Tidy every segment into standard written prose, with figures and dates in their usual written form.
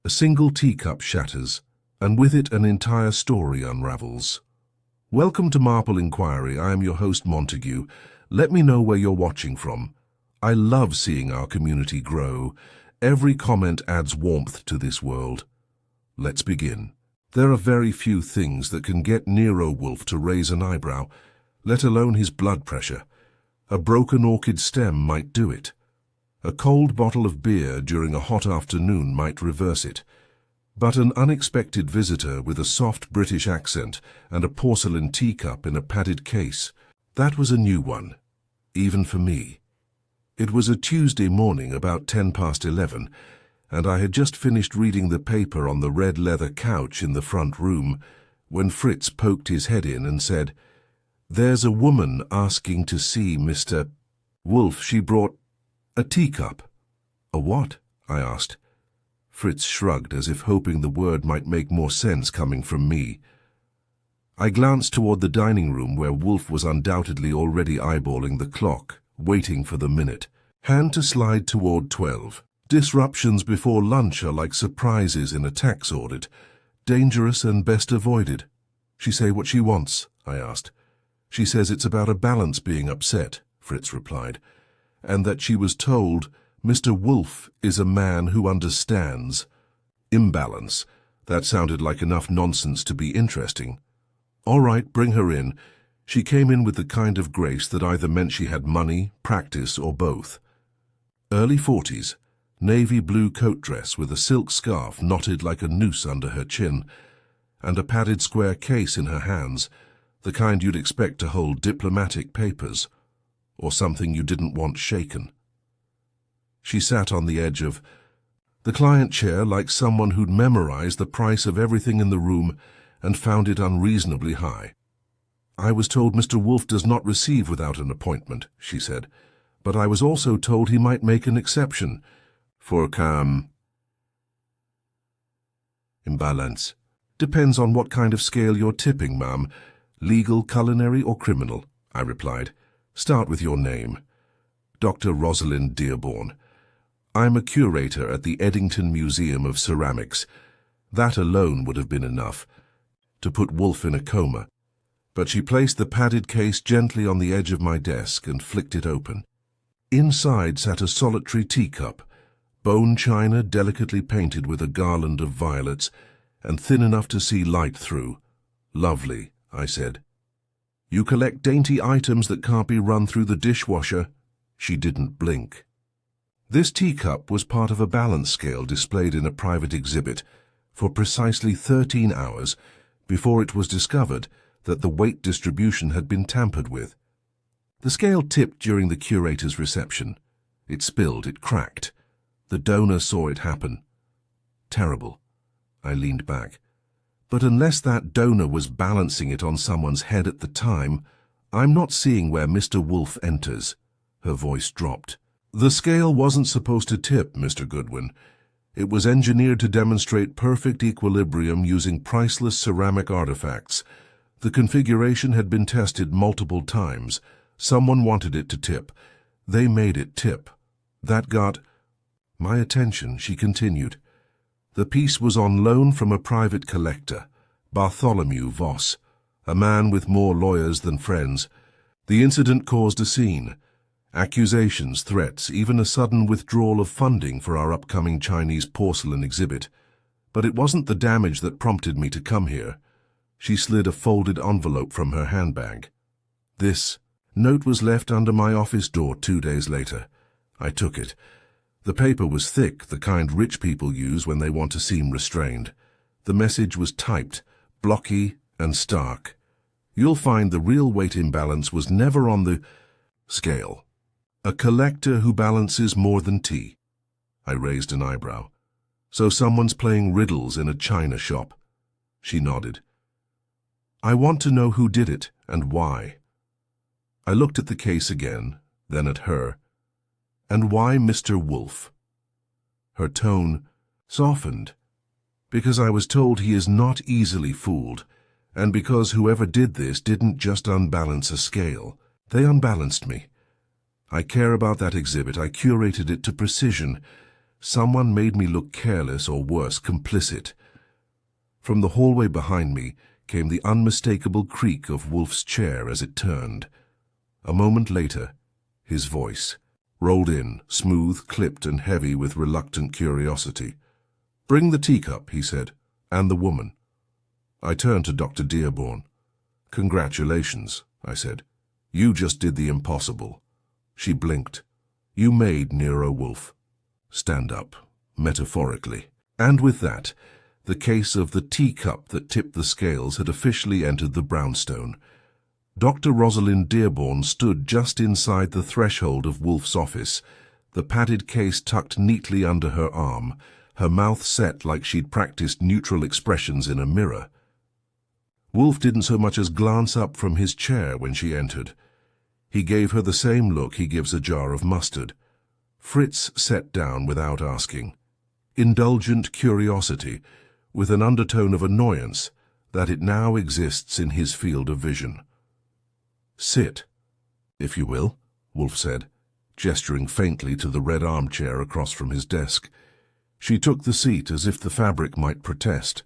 A single teacup shatters, and with it an entire story unravels. Welcome to Marple Inquiry. I am your host, Montague. Let me know where you're watching from. I love seeing our community grow. Every comment adds warmth to this world. Let's begin. There are very few things that can get Nero Wolfe to raise an eyebrow, let alone his blood pressure. A broken orchid stem might do it. A cold bottle of beer during a hot afternoon might reverse it. But an unexpected visitor with a soft British accent and a porcelain teacup in a padded case, that was a new one, even for me. It was a Tuesday morning about 11:10, and I had just finished reading the paper on the red leather couch in the front room when Fritz poked his head in and said, "There's a woman asking to see Mr. Wolfe. She brought a teacup." "A what?" I asked. Fritz shrugged as if hoping the word might make more sense coming from me. I glanced toward the dining room where Wolfe was undoubtedly already eyeballing the clock, waiting for the minute. Hand to slide toward 12. Disruptions before lunch are like surprises in a tax audit. Dangerous and best avoided. "She say what she wants?" I asked. "She says it's about a balance being upset," Fritz replied, "and that she was told Mr. Wolfe is a man who understands." Imbalance. That sounded like enough nonsense to be interesting. "All right, bring her in." She came in with the kind of grace that either meant she had money, practice, or both. Early 40s, navy blue coat dress with a silk scarf knotted like a noose under her chin, and a padded square case in her hands, the kind you'd expect to hold diplomatic papers, or something you didn't want shaken. She sat on the edge of the client chair like someone who'd memorized the price of everything in the room and found it unreasonably high. "I was told Mr. Wolfe does not receive without an appointment," she said, "but I was also told he might make an exception for imbalance. Depends on what kind of scale you're tipping, ma'am. Legal, culinary, or criminal," I replied. "Start with your name." "Dr. Rosalind Dearborn. I'm a curator at the Eddington Museum of Ceramics." That alone would have been enough to put Wolfe in a coma, but she placed the padded case gently on the edge of my desk and flicked it open. Inside sat a solitary teacup, bone china delicately painted with a garland of violets and thin enough to see light through. "Lovely," I said. "You collect dainty items that can't be run through the dishwasher." She didn't blink. This teacup was part of a balance scale displayed in a private exhibit for precisely 13 hours before it was discovered that the weight distribution had been tampered with. The scale tipped during the curator's reception. It spilled, it cracked. The donor saw it happen. Terrible. I leaned back. But unless that donor was balancing it on someone's head at the time, I'm not seeing where Mr. Wolfe enters. Her voice dropped. "The scale wasn't supposed to tip, Mr. Goodwin. It was engineered to demonstrate perfect equilibrium using priceless ceramic artifacts. The configuration had been tested multiple times. Someone wanted it to tip. They made it tip. That got my attention," she continued. "The piece was on loan from a private collector, Bartholomew Voss, a man with more lawyers than friends. The incident caused a scene. Accusations, threats, even a sudden withdrawal of funding for our upcoming Chinese porcelain exhibit. But it wasn't the damage that prompted me to come here." She slid a folded envelope from her handbag. "This note was left under my office door 2 days later." I took it. The paper was thick, the kind rich people use when they want to seem restrained. The message was typed, blocky and stark. "You'll find the real weight imbalance was never on the scale. A collector who balances more than tea." I raised an eyebrow. "So someone's playing riddles in a china shop?" She nodded. "I want to know who did it and why." I looked at the case again, then at her. "And why Mr. Wolfe?" Her tone softened. "Because I was told he is not easily fooled, and because whoever did this didn't just unbalance a scale. They unbalanced me. I care about that exhibit. I curated it to precision. Someone made me look careless or worse, complicit. From the hallway behind me came the unmistakable creak of Wolfe's chair as it turned. A moment later, his voice rolled in, smooth, clipped, and heavy with reluctant curiosity. "Bring the teacup," he said, "and the woman." I turned to Dr. Dearborn. "Congratulations," I said. "You just did the impossible." She blinked. "You made Nero Wolfe stand up, metaphorically." And with that, the case of the teacup that tipped the scales had officially entered the brownstone. Dr. Rosalind Dearborn stood just inside the threshold of Wolfe's office, the padded case tucked neatly under her arm, her mouth set like she'd practiced neutral expressions in a mirror. Wolfe didn't so much as glance up from his chair when she entered. He gave her the same look he gives a jar of mustard. Fritz sat down without asking. Indulgent curiosity, with an undertone of annoyance that it now exists in his field of vision. "Sit, if you will," Wolfe said, gesturing faintly to the red armchair across from his desk. She took the seat as if the fabric might protest.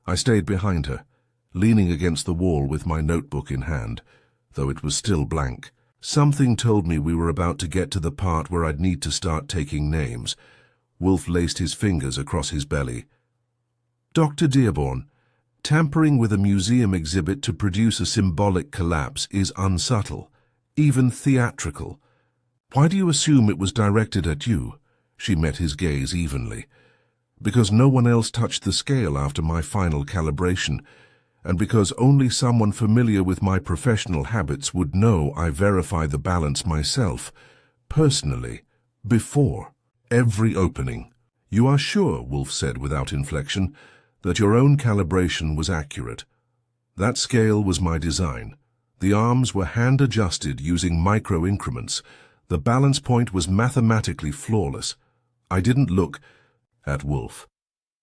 I stayed behind her, leaning against the wall with my notebook in hand, though it was still blank. Something told me we were about to get to the part where I'd need to start taking names. Wolfe laced his fingers across his belly. "Dr. Dearborn, tampering with a museum exhibit to produce a symbolic collapse is unsubtle, even theatrical. Why do you assume it was directed at you?" She met his gaze evenly. "Because no one else touched the scale after my final calibration, and because only someone familiar with my professional habits would know I verify the balance myself, personally, before every opening." "You are sure," Wolfe said without inflection, "that your own calibration was accurate?" "That scale was my design. The arms were hand-adjusted using micro-increments. The balance point was mathematically flawless. I didn't look at Wolfe,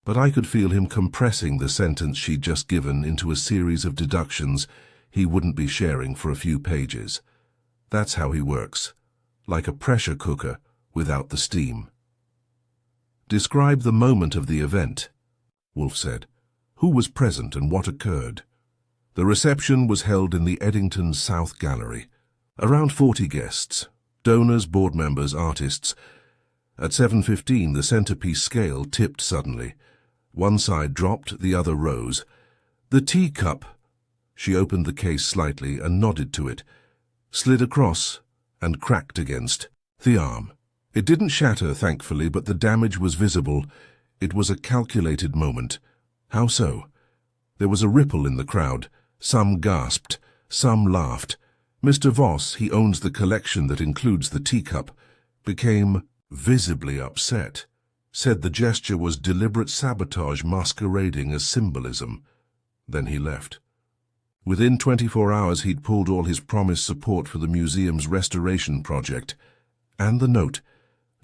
but I could feel him compressing the sentence she'd just given into a series of deductions he wouldn't be sharing for a few pages. That's how he works, like a pressure cooker without the steam. "Describe the moment of the event," Wolfe said. "Who was present and what occurred?" "The reception was held in the Eddington South Gallery. Around 40 guests, donors, board members, artists. At 7:15, the centerpiece scale tipped suddenly. One side dropped, the other rose. The teacup," she opened the case slightly and nodded to it, "slid across and cracked against the arm. It didn't shatter, thankfully, but the damage was visible. It was a calculated moment." "How so?" There was a ripple in the crowd. Some gasped, some laughed. Mr. Voss, he owns the collection that includes the teacup, became visibly upset, said the gesture was deliberate sabotage masquerading as symbolism. Then he left. Within 24 hours he'd pulled all his promised support for the museum's restoration project. And the note,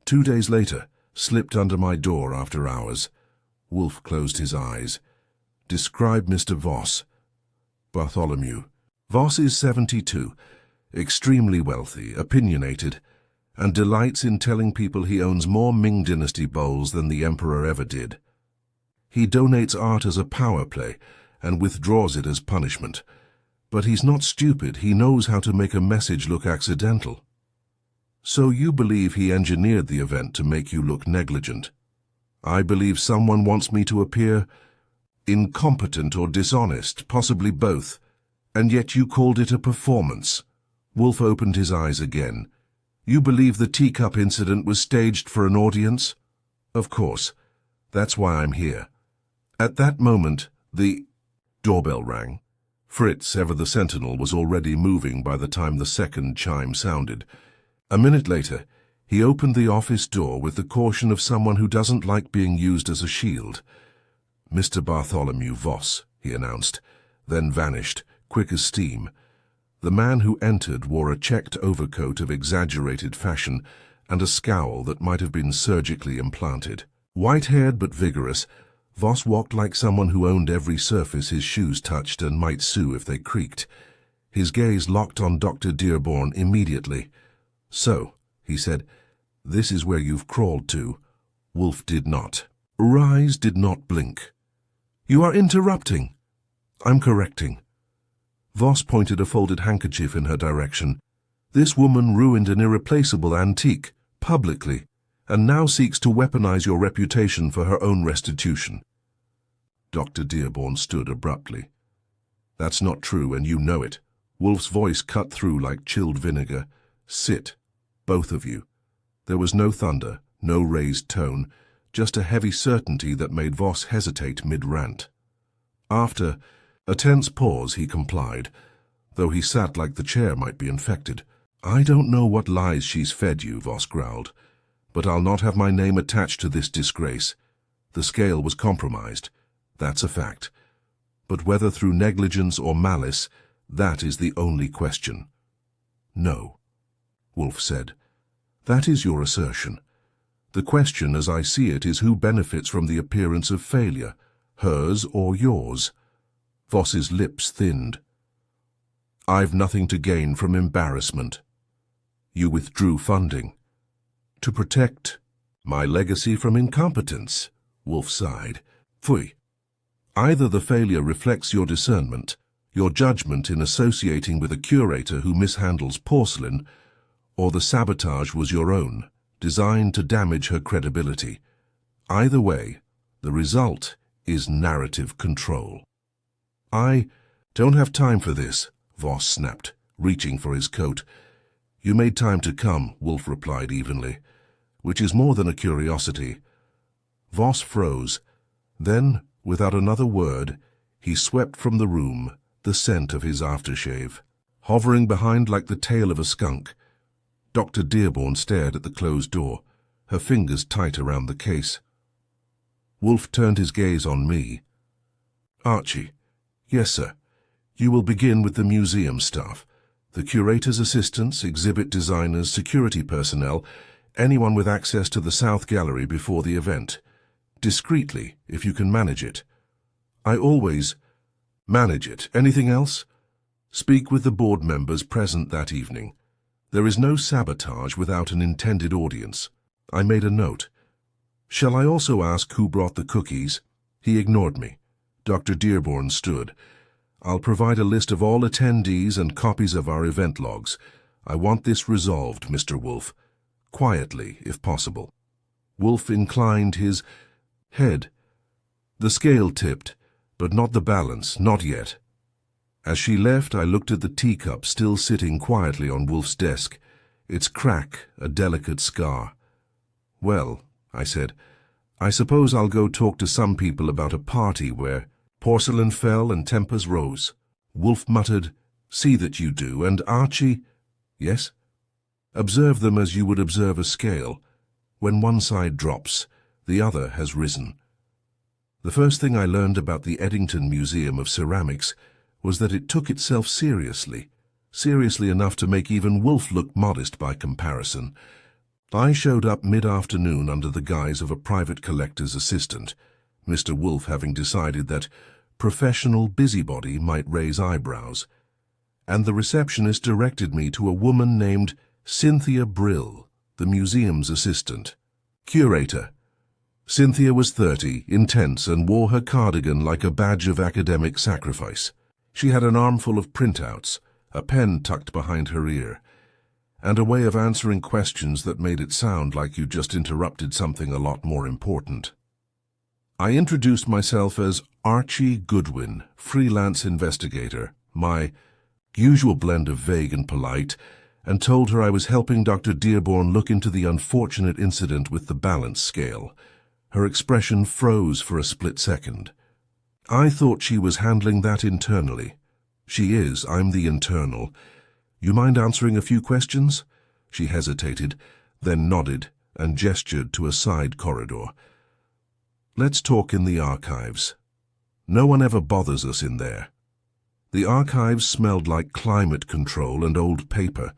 2 days later, slipped under my door after hours. Wolfe closed his eyes. "Describe Mr. Voss." "Bartholomew. Voss is 72, extremely wealthy, opinionated, and delights in telling people he owns more Ming Dynasty bowls than the emperor ever did. He donates art as a power play and withdraws it as punishment. But he's not stupid. He knows how to make a message look accidental." "So you believe he engineered the event to make you look negligent?" "I believe someone wants me to appear incompetent or dishonest, possibly both. And yet you called it a performance." Wolfe opened his eyes again. "You believe the teacup incident was staged for an audience?" "Of course. That's why I'm here." At that moment, the doorbell rang. Fritz, ever the sentinel, was already moving by the time the second chime sounded. A minute later, he opened the office door with the caution of someone who doesn't like being used as a shield. "Mr. Bartholomew Voss," he announced, then vanished, quick as steam. The man who entered wore a checked overcoat of exaggerated fashion and a scowl that might have been surgically implanted. White-haired but vigorous, Voss walked like someone who owned every surface his shoes touched and might sue if they creaked. His gaze locked on Dr. Dearborn immediately. "So," he said, "this is where you've crawled to. Wolfe did not. Rise did not blink. You are interrupting. I'm correcting. Voss pointed a folded handkerchief in her direction. This woman ruined an irreplaceable antique, publicly, and now seeks to weaponize your reputation for her own restitution. Dr. Dearborn stood abruptly. That's not true, and you know it. Wolfe's voice cut through like chilled vinegar. Sit, both of you. There was no thunder, no raised tone, just a heavy certainty that made Voss hesitate mid-rant. After a tense pause, he complied, though he sat like the chair might be infected. I don't know what lies she's fed you, Voss growled, but I'll not have my name attached to this disgrace. The scale was compromised. That's a fact. But whether through negligence or malice, that is the only question. No, Wolfe said. That is your assertion. The question, as I see it, is who benefits from the appearance of failure, hers or yours? Voss's lips thinned. I've nothing to gain from embarrassment. You withdrew funding. To protect my legacy from incompetence, Wolfe sighed. Pfui. Either the failure reflects your discernment, your judgment in associating with a curator who mishandles porcelain, or the sabotage was your own, designed to damage her credibility. Either way, the result is narrative control. I don't have time for this, Voss snapped, reaching for his coat. You made time to come, Wolfe replied evenly, which is more than a curiosity. Voss froze. Then, without another word, he swept from the room, the scent of his aftershave, hovering behind like the tail of a skunk. Dr. Dearborn stared at the closed door, her fingers tight around the case. Wolfe turned his gaze on me. Archie. Yes, sir. You will begin with the museum staff. The curator's assistants, exhibit designers, security personnel, anyone with access to the South Gallery before the event. Discreetly, if you can manage it. I always manage it. Anything else? Speak with the board members present that evening. There is no sabotage without an intended audience. I made a note. Shall I also ask who brought the cookies? He ignored me. Dr. Dearborn stood. I'll provide a list of all attendees and copies of our event logs. I want this resolved, Mr. Wolfe. Quietly, if possible. Wolfe inclined his head. The scale tipped, but not the balance, not yet. As she left, I looked at the teacup still sitting quietly on Wolfe's desk, its crack a delicate scar. Well, I said, I suppose I'll go talk to some people about a party where porcelain fell and tempers rose. Wolfe muttered, See that you do, and Archie, yes? Observe them as you would observe a scale. When one side drops, the other has risen. The first thing I learned about the Eddington Museum of Ceramics was that it took itself seriously enough to make even Wolfe look modest by comparison. I showed up mid-afternoon under the guise of a private collector's assistant, Mr. Wolfe having decided that professional busybody might raise eyebrows, and the receptionist directed me to a woman named Cynthia Brill, the museum's assistant. Curator. Cynthia was 30, intense, and wore her cardigan like a badge of academic sacrifice. She had an armful of printouts, a pen tucked behind her ear, and a way of answering questions that made it sound like you just interrupted something a lot more important. I introduced myself as Archie Goodwin, freelance investigator, my usual blend of vague and polite, and told her I was helping Dr. Dearborn look into the unfortunate incident with the balance scale. Her expression froze for a split second. I thought she was handling that internally. She is, I'm the internal. You mind answering a few questions? She hesitated, then nodded and gestured to a side corridor. Let's talk in the archives. No one ever bothers us in there. The archives smelled like climate control and old paper.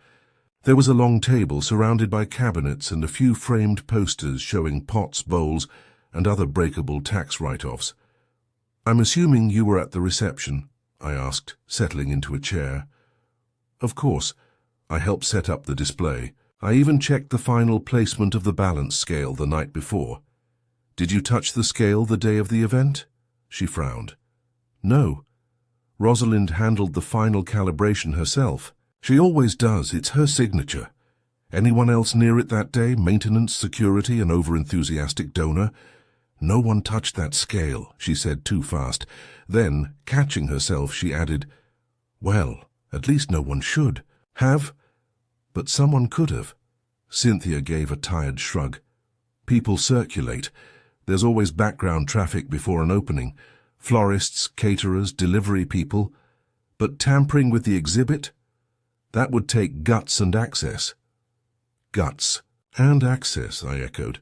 There was a long table surrounded by cabinets and a few framed posters showing pots, bowls, and other breakable tax write-offs. I'm assuming you were at the reception, I asked, settling into a chair. Of course. I helped set up the display. I even checked the final placement of the balance scale the night before. Did you touch the scale the day of the event? She frowned. No. Rosalind handled the final calibration herself. She always does. It's her signature. Anyone else near it that day? Maintenance, security, an overenthusiastic donor? No one touched that scale, she said too fast. Then, catching herself, she added, well, at least no one should. Have? But someone could have. Cynthia gave a tired shrug. People circulate. There's always background traffic before an opening. Florists, caterers, delivery people. But tampering with the exhibit? That would take guts and access. Guts and access, I echoed.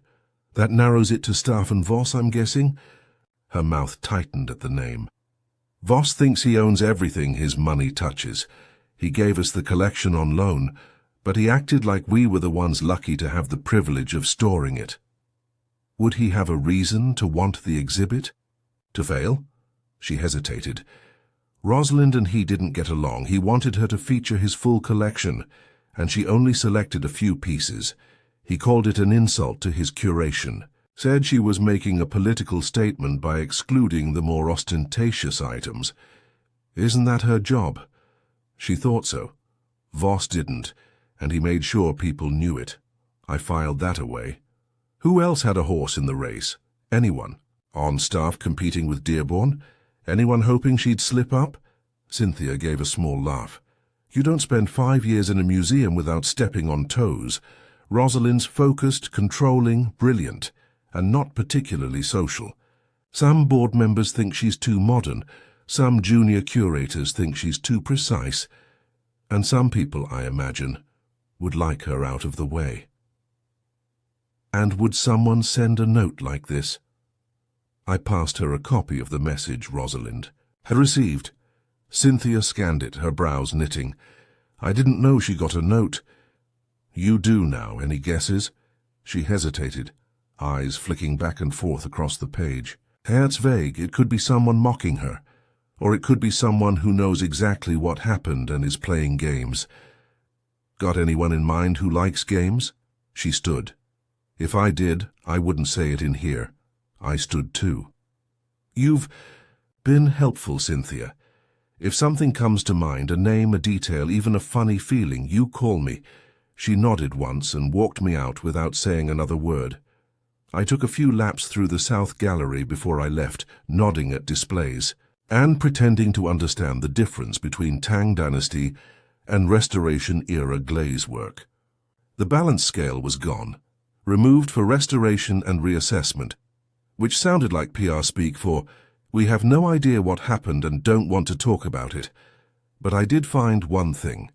That narrows it to Staff and Voss, I'm guessing? Her mouth tightened at the name. Voss thinks he owns everything his money touches. He gave us the collection on loan, but he acted like we were the ones lucky to have the privilege of storing it. Would he have a reason to want the exhibit? To fail? She hesitated. Rosalind and he didn't get along. He wanted her to feature his full collection, and she only selected a few pieces. He called it an insult to his curation, said she was making a political statement by excluding the more ostentatious items. Isn't that her job? She thought so. Voss didn't, and he made sure people knew it. I filed that away. Who else had a horse in the race? Anyone? On staff competing with Dearborn? Anyone hoping she'd slip up? Cynthia gave a small laugh. You don't spend 5 years in a museum without stepping on toes. Rosalind's focused, controlling, brilliant, and not particularly social. Some board members think she's too modern, some junior curators think she's too precise, and some people, I imagine, would like her out of the way. And would someone send a note like this? I passed her a copy of the message Rosalind had received. Cynthia scanned it, her brows knitting. I didn't know she got a note. You do now, any guesses? She hesitated, eyes flicking back and forth across the page. It's vague. It could be someone mocking her, or it could be someone who knows exactly what happened and is playing games. Got anyone in mind who likes games? She stood. If I did, I wouldn't say it in here. I stood too. You've been helpful, Cynthia. If something comes to mind, a name, a detail, even a funny feeling, you call me. She nodded once and walked me out without saying another word. I took a few laps through the South Gallery before I left, nodding at displays, and pretending to understand the difference between Tang Dynasty and Restoration-era glaze work. The balance scale was gone, removed for restoration and reassessment, which sounded like PR speak for, we have no idea what happened and don't want to talk about it. But I did find one thing.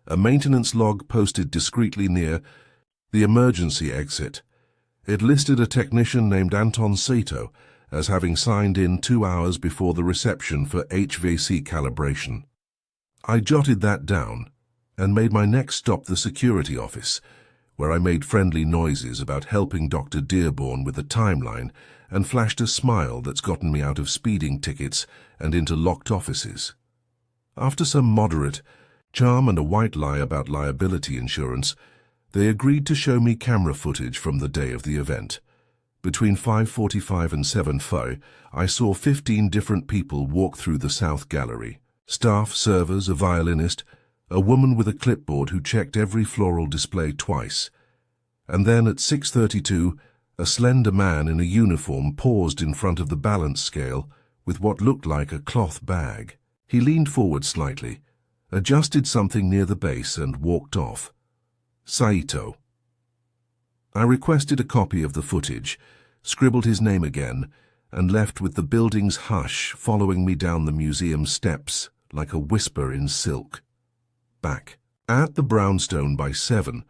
A maintenance log posted discreetly near the emergency exit. It listed a technician named Anton Sato as having signed in 2 hours before the reception for HVAC calibration. I jotted that down and made my next stop the security office, where I made friendly noises about helping Dr. Dearborn with the timeline and flashed a smile that's gotten me out of speeding tickets and into locked offices. After some moderate charm and a white lie about liability insurance, they agreed to show me camera footage from the day of the event. Between 5:45 and 7:05, I saw 15 different people walk through the South Gallery. Staff, servers, a violinist, a woman with a clipboard who checked every floral display twice. And then at 6:32, a slender man in a uniform paused in front of the balance scale with what looked like a cloth bag. He leaned forward slightly, adjusted something near the base and walked off. Saito. I requested a copy of the footage, scribbled his name again, and left with the building's hush following me down the museum steps like a whisper in silk. Back at the brownstone by 7,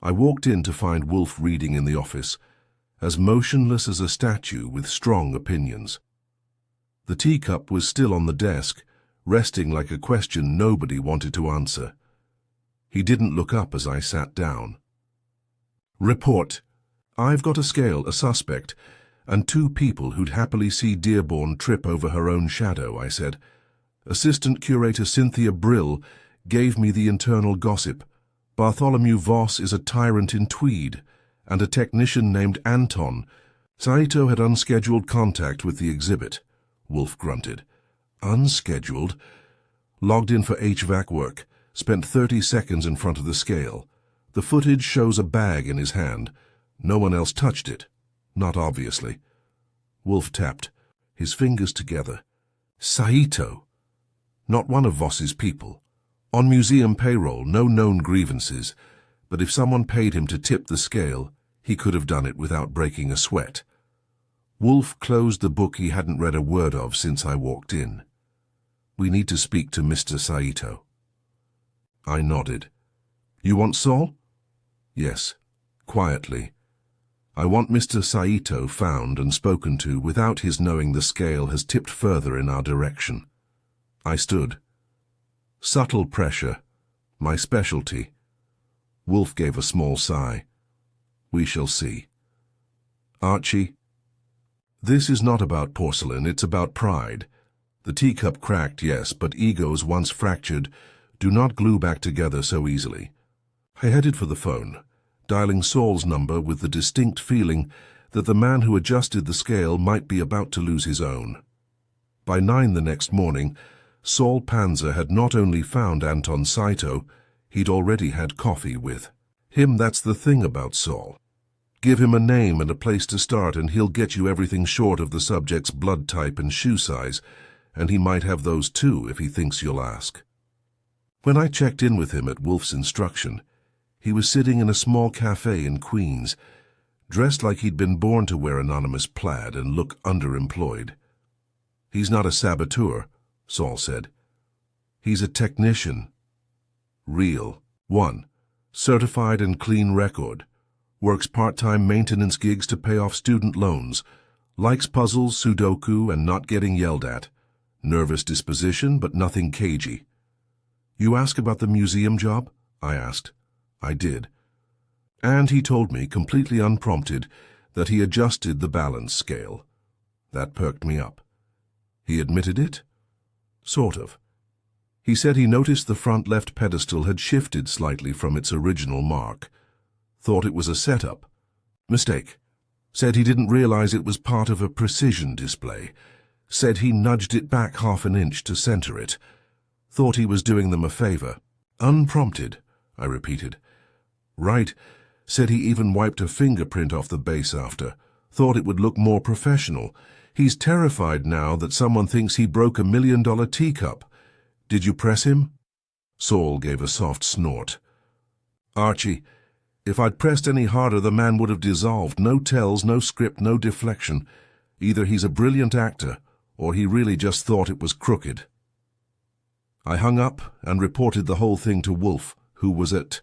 I walked in to find Wolfe reading in the office, as motionless as a statue with strong opinions. The teacup was still on the desk, resting like a question nobody wanted to answer. He didn't look up as I sat down. Report. I've got a scale, a suspect, and 2 people who'd happily see Dearborn trip over her own shadow, I said. Assistant Curator Cynthia Brill gave me the internal gossip. Bartholomew Voss is a tyrant in tweed, and a technician named Anton Saito had unscheduled contact with the exhibit, Wolfe grunted. Unscheduled? Logged in for HVAC work, spent 30 seconds in front of the scale. The footage shows a bag in his hand. No one else touched it. Not obviously. Wolfe tapped, his fingers together. Saito. Not one of Voss's people. On museum payroll, no known grievances. But if someone paid him to tip the scale, he could have done it without breaking a sweat. Wolfe closed the book he hadn't read a word of since I walked in. We need to speak to Mr. Saito. I nodded. You want Saul? Yes, quietly. I want Mr. Saito found and spoken to without his knowing the scale has tipped further in our direction. I stood. Subtle pressure, my specialty. Wolfe gave a small sigh. We shall see. Archie? This is not about porcelain, it's about pride. The teacup cracked, yes, but egos once fractured do not glue back together so easily. I headed for the phone, dialing Saul's number with the distinct feeling that the man who adjusted the scale might be about to lose his own. By 9 the next morning, Saul Panzer had not only found Anton Saito, he'd already had coffee with him. That's the thing about Saul. Give him a name and a place to start and he'll get you everything short of the subject's blood type and shoe size, and he might have those too if he thinks you'll ask. When I checked in with him at Wolfe's instruction, he was sitting in a small cafe in Queens, dressed like he'd been born to wear anonymous plaid and look underemployed. He's not a saboteur, Saul said. He's a technician. Real. 1. Certified and clean record. Works part-time maintenance gigs to pay off student loans. Likes puzzles, Sudoku, and not getting yelled at. Nervous disposition, but nothing cagey. You ask about the museum job? I asked. I did. And he told me, completely unprompted, that he adjusted the balance scale. That perked me up. He admitted it? Sort of. He said he noticed the front left pedestal had shifted slightly from its original mark. Thought it was a setup. Mistake. Said he didn't realize it was part of a precision display. Said he nudged it back half an inch to center it. Thought he was doing them a favor. Unprompted, I repeated. Right. Said he even wiped a fingerprint off the base after. Thought it would look more professional. He's terrified now that someone thinks he broke $1 million teacup. Did you press him? Saul gave a soft snort. Archie, if I'd pressed any harder, the man would have dissolved. No tells, no script, no deflection. Either he's a brilliant actor, or he really just thought it was crooked. I hung up and reported the whole thing to Wolfe, who was at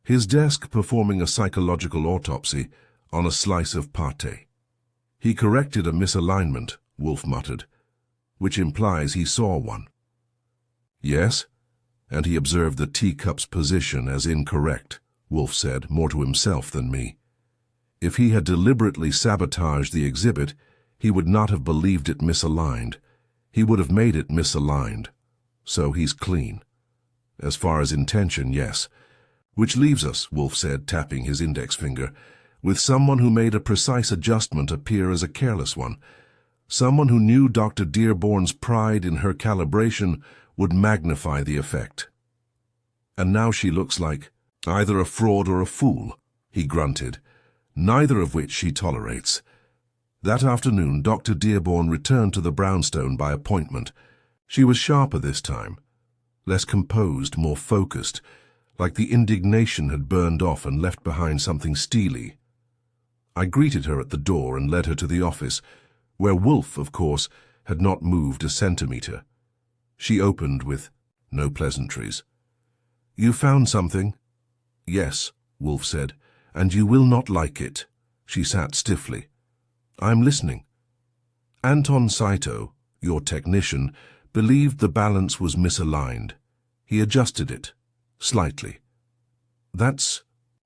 his desk performing a psychological autopsy on a slice of pâté. He corrected a misalignment, Wolfe muttered, which implies he saw one. Yes, and he observed the teacup's position as incorrect, Wolfe said, more to himself than me. If he had deliberately sabotaged the exhibit, he would not have believed it misaligned. He would have made it misaligned. So he's clean. As far as intention, yes. Which leaves us, Wolfe said, tapping his index finger, with someone who made a precise adjustment appear as a careless one. Someone who knew Dr. Dearborn's pride in her calibration would magnify the effect. And now she looks like either a fraud or a fool, he grunted, neither of which she tolerates. That afternoon, Dr. Dearborn returned to the brownstone by appointment. She was sharper this time, less composed, more focused, like the indignation had burned off and left behind something steely. I greeted her at the door and led her to the office, where Wolfe, of course, had not moved a centimeter. She opened with no pleasantries. You found something? Yes, Wolfe said, and you will not like it. She sat stiffly. I'm listening. Anton Saito, your technician, believed the balance was misaligned. He adjusted it, slightly. That's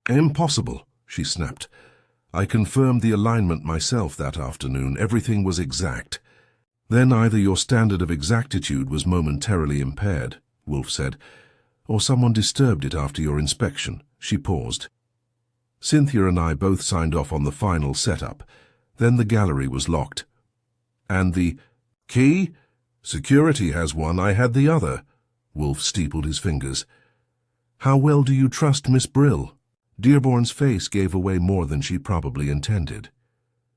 impossible, she snapped. I confirmed the alignment myself that afternoon. Everything was exact. Then either your standard of exactitude was momentarily impaired, Wolfe said, or someone disturbed it after your inspection. She paused. Cynthia and I both signed off on the final setup. Then the gallery was locked. And the key? Security has one, I had the other. Wolfe steepled his fingers. How well do you trust Miss Brill? Dearborn's face gave away more than she probably intended.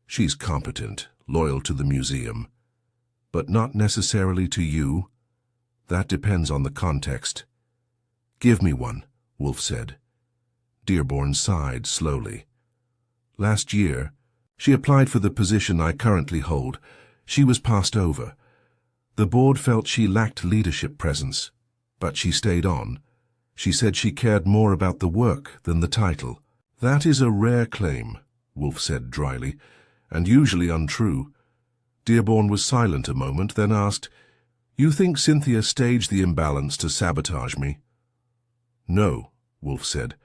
She's competent, loyal to the museum. But not necessarily to you. That depends on the context. Give me one, Wolfe said. Dearborn sighed slowly. Last year, she applied for the position I currently hold. She was passed over. The board felt she lacked leadership presence, but she stayed on. She said she cared more about the work than the title. That is a rare claim, Wolfe said dryly, and usually untrue. Dearborn was silent a moment, then asked, You think Cynthia staged the imbalance to sabotage me? No, Wolfe said.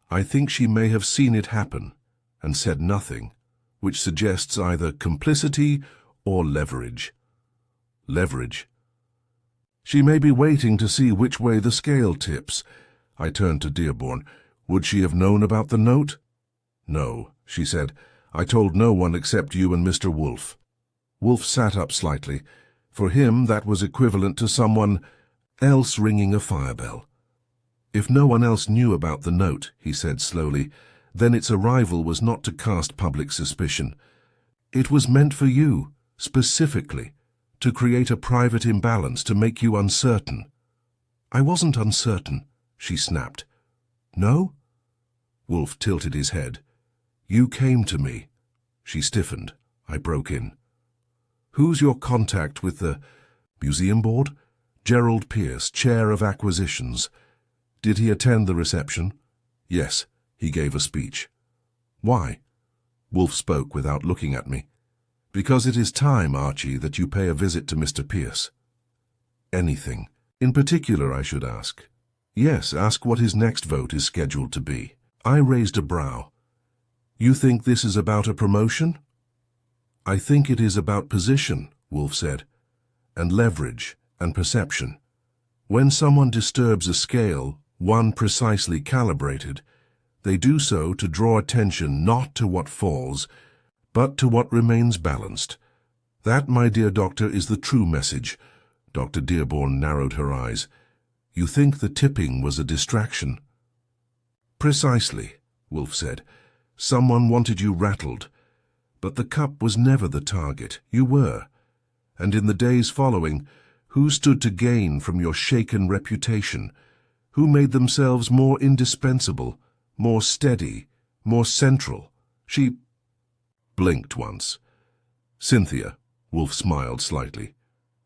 I think she may have seen it happen and said nothing, which suggests either complicity or leverage. Leverage. She may be waiting to see which way the scale tips. I turned to Dearborn. Would she have known about the note? No, she said. I told no one except you and Mr. Wolfe. Wolfe sat up slightly. For him, that was equivalent to someone else ringing a fire bell. If no one else knew about the note, he said slowly, then its arrival was not to cast public suspicion. It was meant for you, specifically, to create a private imbalance to make you uncertain. I wasn't uncertain, she snapped. No? Wolfe tilted his head. You came to me. She stiffened. I broke in. Who's your contact with the museum board? Gerald Pierce, chair of acquisitions. Did he attend the reception? Yes, he gave a speech. Why? Wolfe spoke without looking at me. Because it is time, Archie, that you pay a visit to Mr. Pierce. Anything. In particular, I should ask. Yes, ask what his next vote is scheduled to be. I raised a brow. You think this is about a promotion? I think it is about position, Wolfe said, and leverage and perception. When someone disturbs a scale, one precisely calibrated, they do so to draw attention not to what falls, but to what remains balanced. That, my dear doctor, is the true message. Dr. Dearborn narrowed her eyes. You think the tipping was a distraction? Precisely, Wolfe said. Someone wanted you rattled. But the cup was never the target. You were. And in the days following, who stood to gain from your shaken reputation? Who made themselves more indispensable, more steady, more central? She blinked once. Cynthia, Wolfe smiled slightly.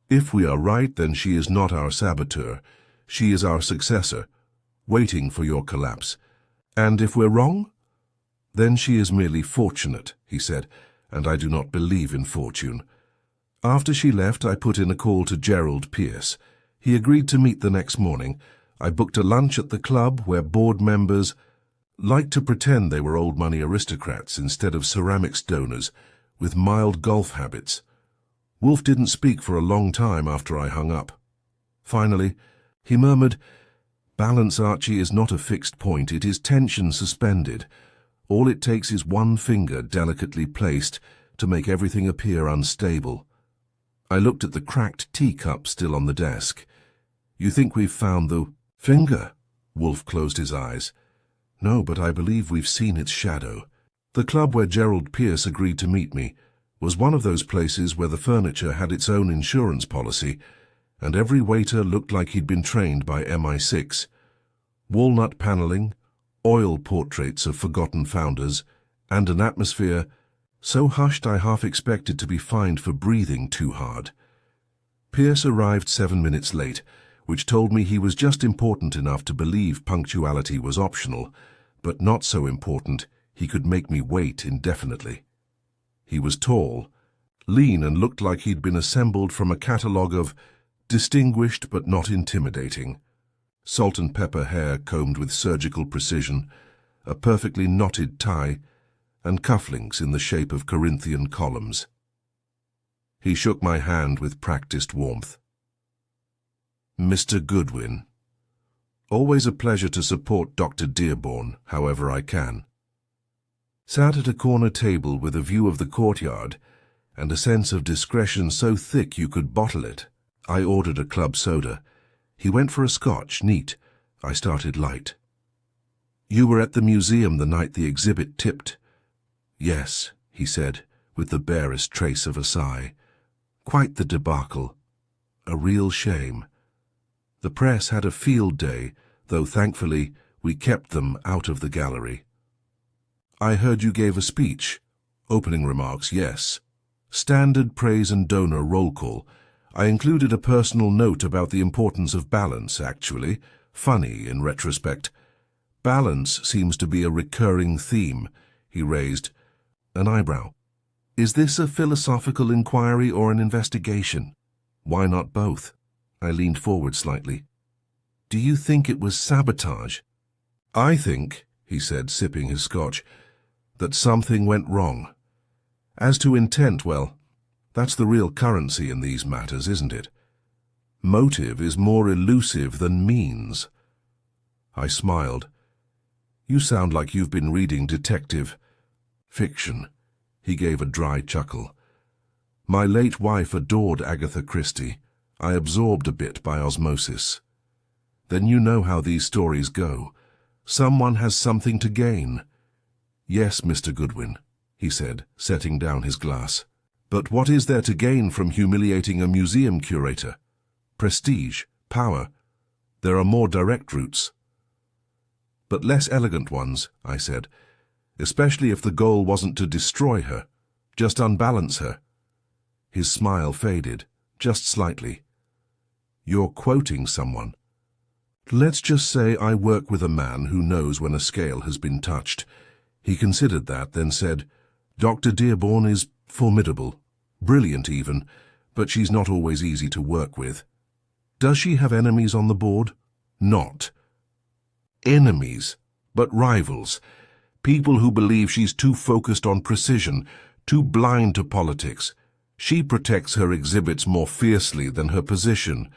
If we are right, then she is not our saboteur. She is our successor, waiting for your collapse. And if we're wrong? Then she is merely fortunate, he said, and I do not believe in fortune. After she left, I put in a call to Gerald Pierce. He agreed to meet the next morning. I booked a lunch at the club where board members liked to pretend they were old money aristocrats instead of ceramics donors with mild golf habits. Wolfe didn't speak for a long time after I hung up. Finally, he murmured, Balance, Archie, is not a fixed point. It is tension suspended. All it takes is one finger delicately placed to make everything appear unstable. I looked at the cracked teacup still on the desk. You think we've found the finger? Wolfe closed his eyes. No, but I believe we've seen its shadow. The club where Gerald Pierce agreed to meet me was one of those places where the furniture had its own insurance policy, and every waiter looked like he'd been trained by MI6. Walnut paneling, oil portraits of forgotten founders, and an atmosphere so hushed I half expected to be fined for breathing too hard. Pierce arrived 7 minutes late, which told me he was just important enough to believe punctuality was optional, but not so important he could make me wait indefinitely. He was tall, lean, and looked like he'd been assembled from a catalogue of distinguished but not intimidating. Salt and pepper hair combed with surgical precision, a perfectly knotted tie, and cufflinks in the shape of Corinthian columns. He shook my hand with practiced warmth. Mr. Goodwin. Always a pleasure to support Dr. Dearborn, however I can. Sat at a corner table with a view of the courtyard and a sense of discretion so thick you could bottle it. I ordered a club soda. He went for a scotch, neat. I started light. You were at the museum the night the exhibit tipped. Yes, he said, with the barest trace of a sigh. Quite the debacle. A real shame. The press had a field day, though thankfully we kept them out of the gallery. I heard you gave a speech. Opening remarks, yes. Standard praise and donor roll call. I included a personal note about the importance of balance, actually. Funny in retrospect. Balance seems to be a recurring theme. He raised an eyebrow. Is this a philosophical inquiry or an investigation? Why not both? I leaned forward slightly. Do you think it was sabotage? I think, he said, sipping his scotch, that something went wrong. As to intent, well, that's the real currency in these matters, isn't it? Motive is more elusive than means. I smiled. You sound like you've been reading detective fiction. He gave a dry chuckle. My late wife adored Agatha Christie. I absorbed a bit by osmosis. Then you know how these stories go. Someone has something to gain. Yes, Mr. Goodwin, he said, setting down his glass. But what is there to gain from humiliating a museum curator? Prestige, power. There are more direct routes. But less elegant ones, I said, especially if the goal wasn't to destroy her, just unbalance her. His smile faded, just slightly. You're quoting someone. Let's just say I work with a man who knows when a scale has been touched. He considered that, then said, Dr. Dearborn is formidable, brilliant even, but she's not always easy to work with. Does she have enemies on the board? Not. Enemies, but rivals. People who believe she's too focused on precision, too blind to politics. She protects her exhibits more fiercely than her position.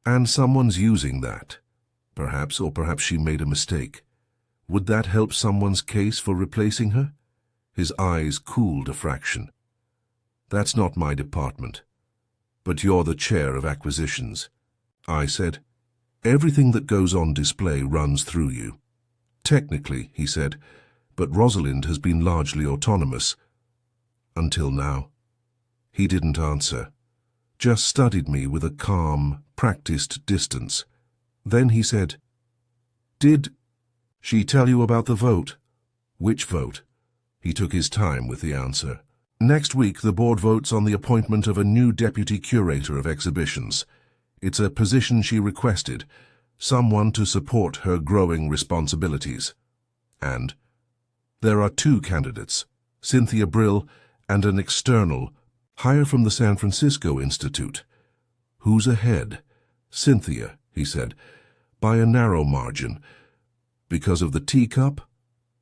And someone's using that. Perhaps, or perhaps she made a mistake. Would that help someone's case for replacing her? His eyes cooled a fraction. That's not my department. But you're the chair of acquisitions. I said, everything that goes on display runs through you. Technically, he said, but Rosalind has been largely autonomous. Until now. He didn't answer, just studied me with a calm, practiced distance. Then he said, Did she tell you about the vote? Which vote? He took his time with the answer. Next week, the board votes on the appointment of a new deputy curator of exhibitions. It's a position she requested, someone to support her growing responsibilities. And there are two candidates, Cynthia Brill and an external, hire from the San Francisco Institute. Who's ahead? Cynthia, he said, by a narrow margin. Because of the teacup?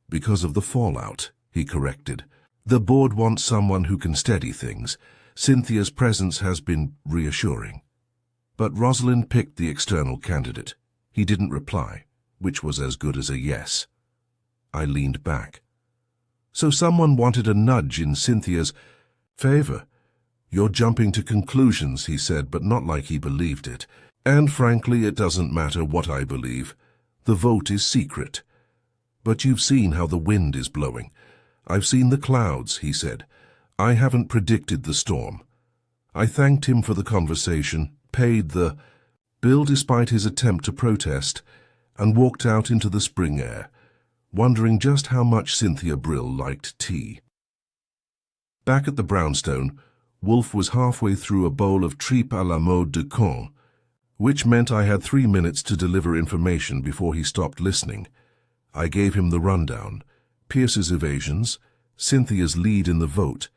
Because of the fallout, he corrected. The board wants someone who can steady things. Cynthia's presence has been reassuring. But Rosalind picked the external candidate. He didn't reply, which was as good as a yes. I leaned back. So someone wanted a nudge in Cynthia's favor. You're jumping to conclusions, he said, but not like he believed it. And frankly, it doesn't matter what I believe. The vote is secret. But you've seen how the wind is blowing. I've seen the clouds, he said. I haven't predicted the storm. I thanked him for the conversation, paid the bill despite his attempt to protest, and walked out into the spring air, wondering just how much Cynthia Brill liked tea. Back at the brownstone, Wolfe was halfway through a bowl of tripe à la mode de Caen, which meant I had 3 minutes to deliver information before he stopped listening. I gave him the rundown, Pierce's evasions, Cynthia's lead in the vote,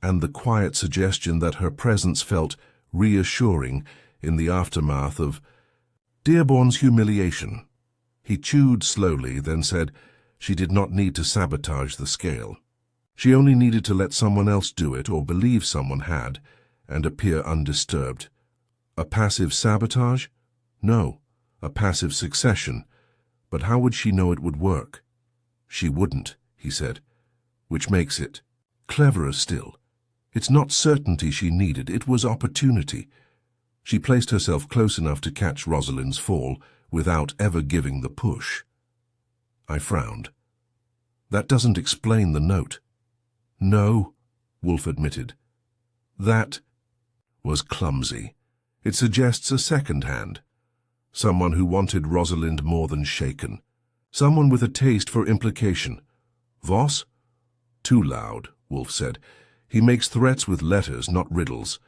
and the quiet suggestion that her presence felt reassuring in the aftermath of Dearborn's humiliation. He chewed slowly, then said she did not need to sabotage the scale. She only needed to let someone else do it or believe someone had and appear undisturbed. A passive sabotage? No, a passive succession. But how would she know it would work? She wouldn't, he said. which makes it cleverer still. It's not certainty she needed, it was opportunity. She placed herself close enough to catch Rosalind's fall without ever giving the push. I frowned. That doesn't explain the note. No, Wolfe admitted. That was clumsy. It suggests a second hand. Someone who wanted Rosalind more than shaken. Someone with a taste for implication. Voss? Too loud, Wolfe said. He makes threats with letters, not riddles.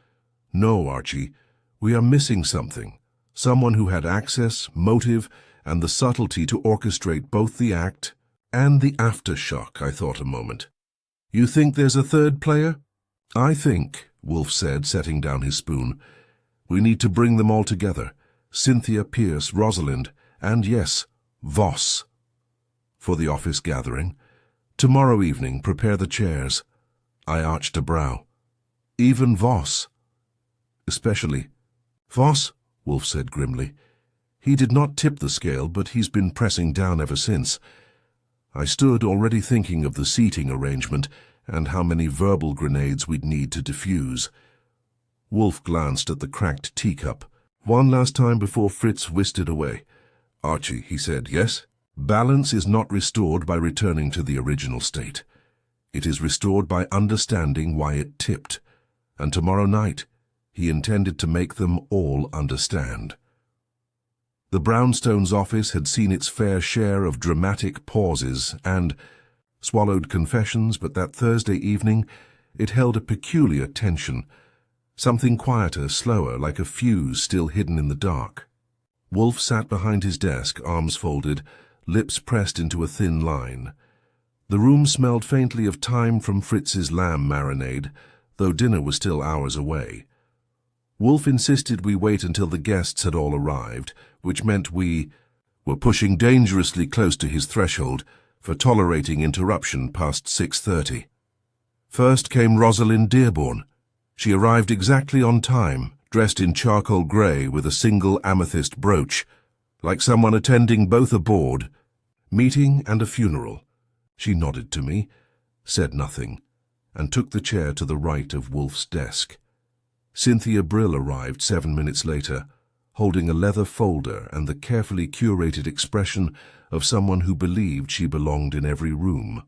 No, Archie, we are missing something. Someone who had access, motive, and the subtlety to orchestrate both the act and the aftershock, I thought a moment. You think there's a third player? I think, Wolfe said, setting down his spoon, we need to bring them all together. Cynthia, Pierce, Rosalind, and yes, Voss. For the office gathering. Tomorrow evening, prepare the chairs. I arched a brow. Even Voss. Especially. Voss, Wolfe said grimly. He did not tip the scale, but he's been pressing down ever since. I stood already thinking of the seating arrangement and how many verbal grenades we'd need to defuse. Wolfe glanced at the cracked teacup. One last time before Fritz whisked it away. Archie, he said, yes? Balance is not restored by returning to the original state. It is restored by understanding why it tipped. And tomorrow night, he intended to make them all understand. The Brownstones' office had seen its fair share of dramatic pauses and swallowed confessions, but that Thursday evening it held a peculiar tension, something quieter, slower, like a fuse still hidden in the dark. Wolfe sat behind his desk, arms folded, lips pressed into a thin line. The room smelled faintly of thyme from Fritz's lamb marinade, though dinner was still hours away. Wolfe insisted we wait until the guests had all arrived, which meant we were pushing dangerously close to his threshold for tolerating interruption past 6:30. First came Rosalind Dearborn. She arrived exactly on time, dressed in charcoal grey with a single amethyst brooch, like someone attending both a board, meeting and a funeral. She nodded to me, said nothing, and took the chair to the right of Wolfe's desk. Cynthia Brill arrived 7 minutes later, holding a leather folder and the carefully curated expression of someone who believed she belonged in every room,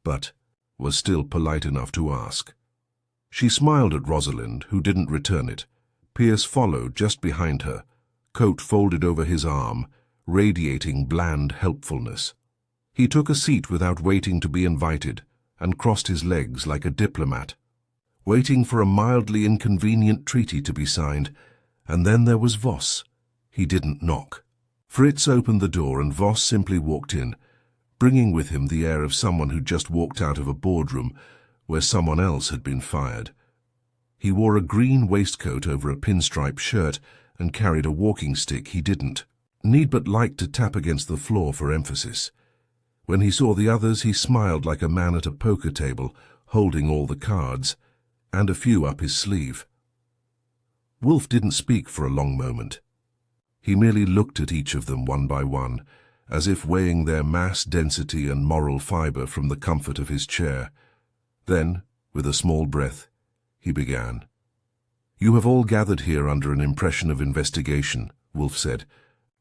but was still polite enough to ask. She smiled at Rosalind, who didn't return it. Pierce followed just behind her, coat folded over his arm, radiating bland helpfulness. He took a seat without waiting to be invited, and crossed his legs like a diplomat, waiting for a mildly inconvenient treaty to be signed, and then there was Voss. He didn't knock. Fritz opened the door and Voss simply walked in, bringing with him the air of someone who just walked out of a boardroom where someone else had been fired. He wore a green waistcoat over a pinstripe shirt and carried a walking stick he didn't need but like to tap against the floor for emphasis. When he saw the others, he smiled like a man at a poker table, holding all the cards, and a few up his sleeve. Wolfe didn't speak for a long moment. He merely looked at each of them one by one, as if weighing their mass density and moral fibre from the comfort of his chair. Then, with a small breath, he began. "You have all gathered here under an impression of investigation," Wolfe said,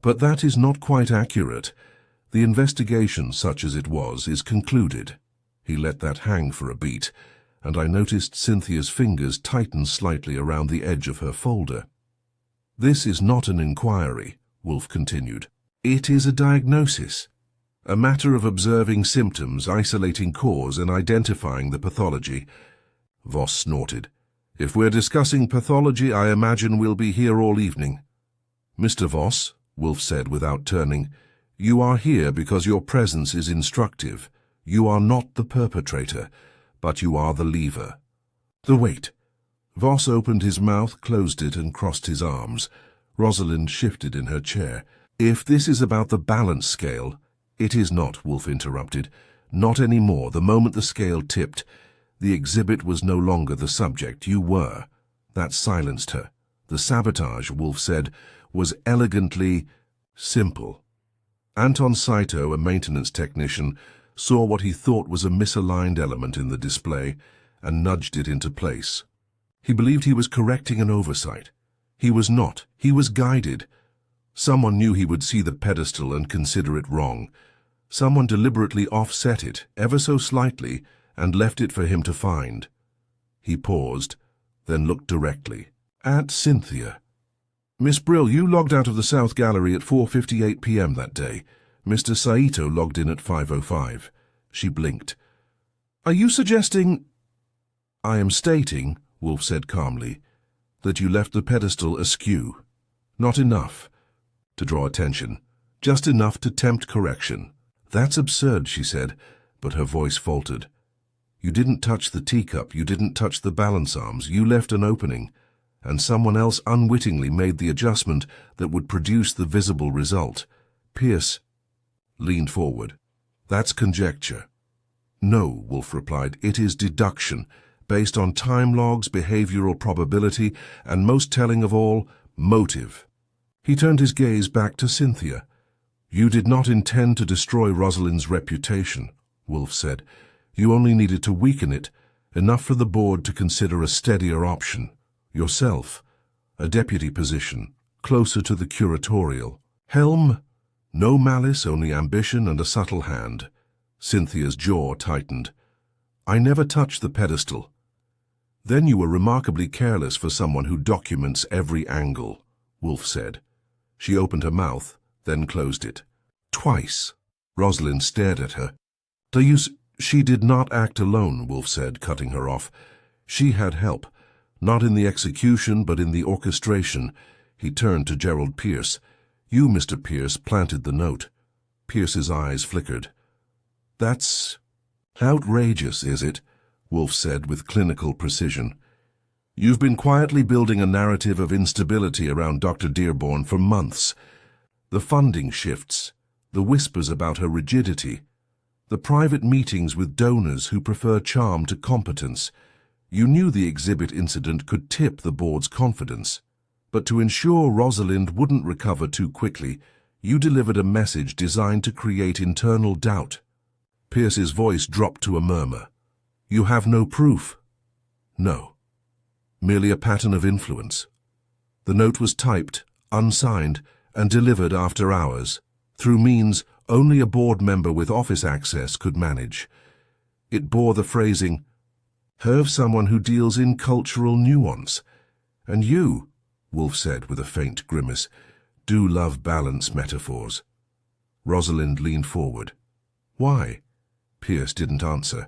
"but that is not quite accurate. The investigation, such as it was, is concluded." He let that hang for a beat, and I noticed Cynthia's fingers tighten slightly around the edge of her folder. "This is not an inquiry," Wolfe continued. "It is a diagnosis, a matter of observing symptoms, isolating cause, and identifying the pathology." Voss snorted. "If we're discussing pathology, I imagine we'll be here all evening." "Mr. Voss," Wolfe said without turning, "you are here because your presence is instructive. You are not the perpetrator, but you are the lever. The weight." Voss opened his mouth, closed it, and crossed his arms. Rosalind shifted in her chair. "If this is about the balance scale—" "It is not," Wolfe interrupted. "Not any more. The moment the scale tipped, the exhibit was no longer the subject. You were." That silenced her. The sabotage, Wolfe said, was elegantly simple. Anton Saito, a maintenance technician, saw what he thought was a misaligned element in the display, and nudged it into place. He believed he was correcting an oversight. He was not. He was guided. Someone knew he would see the pedestal and consider it wrong. Someone deliberately offset it, ever so slightly, and left it for him to find. He paused, then looked directly at Cynthia. "Miss Brill, you logged out of the South Gallery at 4:58 p.m. that day. Mr. Saito logged in at 5:05. She blinked. "Are you suggesting—" "I am stating," Wolfe said calmly, "that you left the pedestal askew. Not enough to draw attention, just enough to tempt correction." "That's absurd," she said, but her voice faltered. "You didn't touch the teacup, you didn't touch the balance arms, you left an opening, and someone else unwittingly made the adjustment that would produce the visible result." Pierce leaned forward. "That's conjecture." "No," Wolfe replied, "it is deduction, based on time logs, behavioral probability, and most telling of all, motive." He turned his gaze back to Cynthia. "You did not intend to destroy Rosalind's reputation," Wolfe said. "You only needed to weaken it, enough for the board to consider a steadier option. Yourself, a deputy position, closer to the curatorial. Helm, no malice, only ambition and a subtle hand." Cynthia's jaw tightened. "I never touched the pedestal." "Then you were remarkably careless for someone who documents every angle," Wolfe said. She opened her mouth, then closed it. "Twice." Rosalind stared at her. "She did not act alone," Wolfe said, cutting her off. "She had help, not in the execution, but in the orchestration." He turned to Gerald Pierce. "You, Mr. Pierce, planted the note." Pierce's eyes flickered. "That's outrageous, is it?" Wolfe said with clinical precision. "You've been quietly building a narrative of instability around Dr. Dearborn for months. The funding shifts, the whispers about her rigidity, the private meetings with donors who prefer charm to competence. You knew the exhibit incident could tip the board's confidence. But to ensure Rosalind wouldn't recover too quickly, you delivered a message designed to create internal doubt." Pierce's voice dropped to a murmur. "You have no proof?" "No. Merely a pattern of influence. The note was typed, unsigned, and delivered after hours, through means only a board member with office access could manage. It bore the phrasing, 'Have someone who deals in cultural nuance.' And you," Wolfe said with a faint grimace, "do love balance metaphors." Rosalind leaned forward. "Why?" Pierce didn't answer.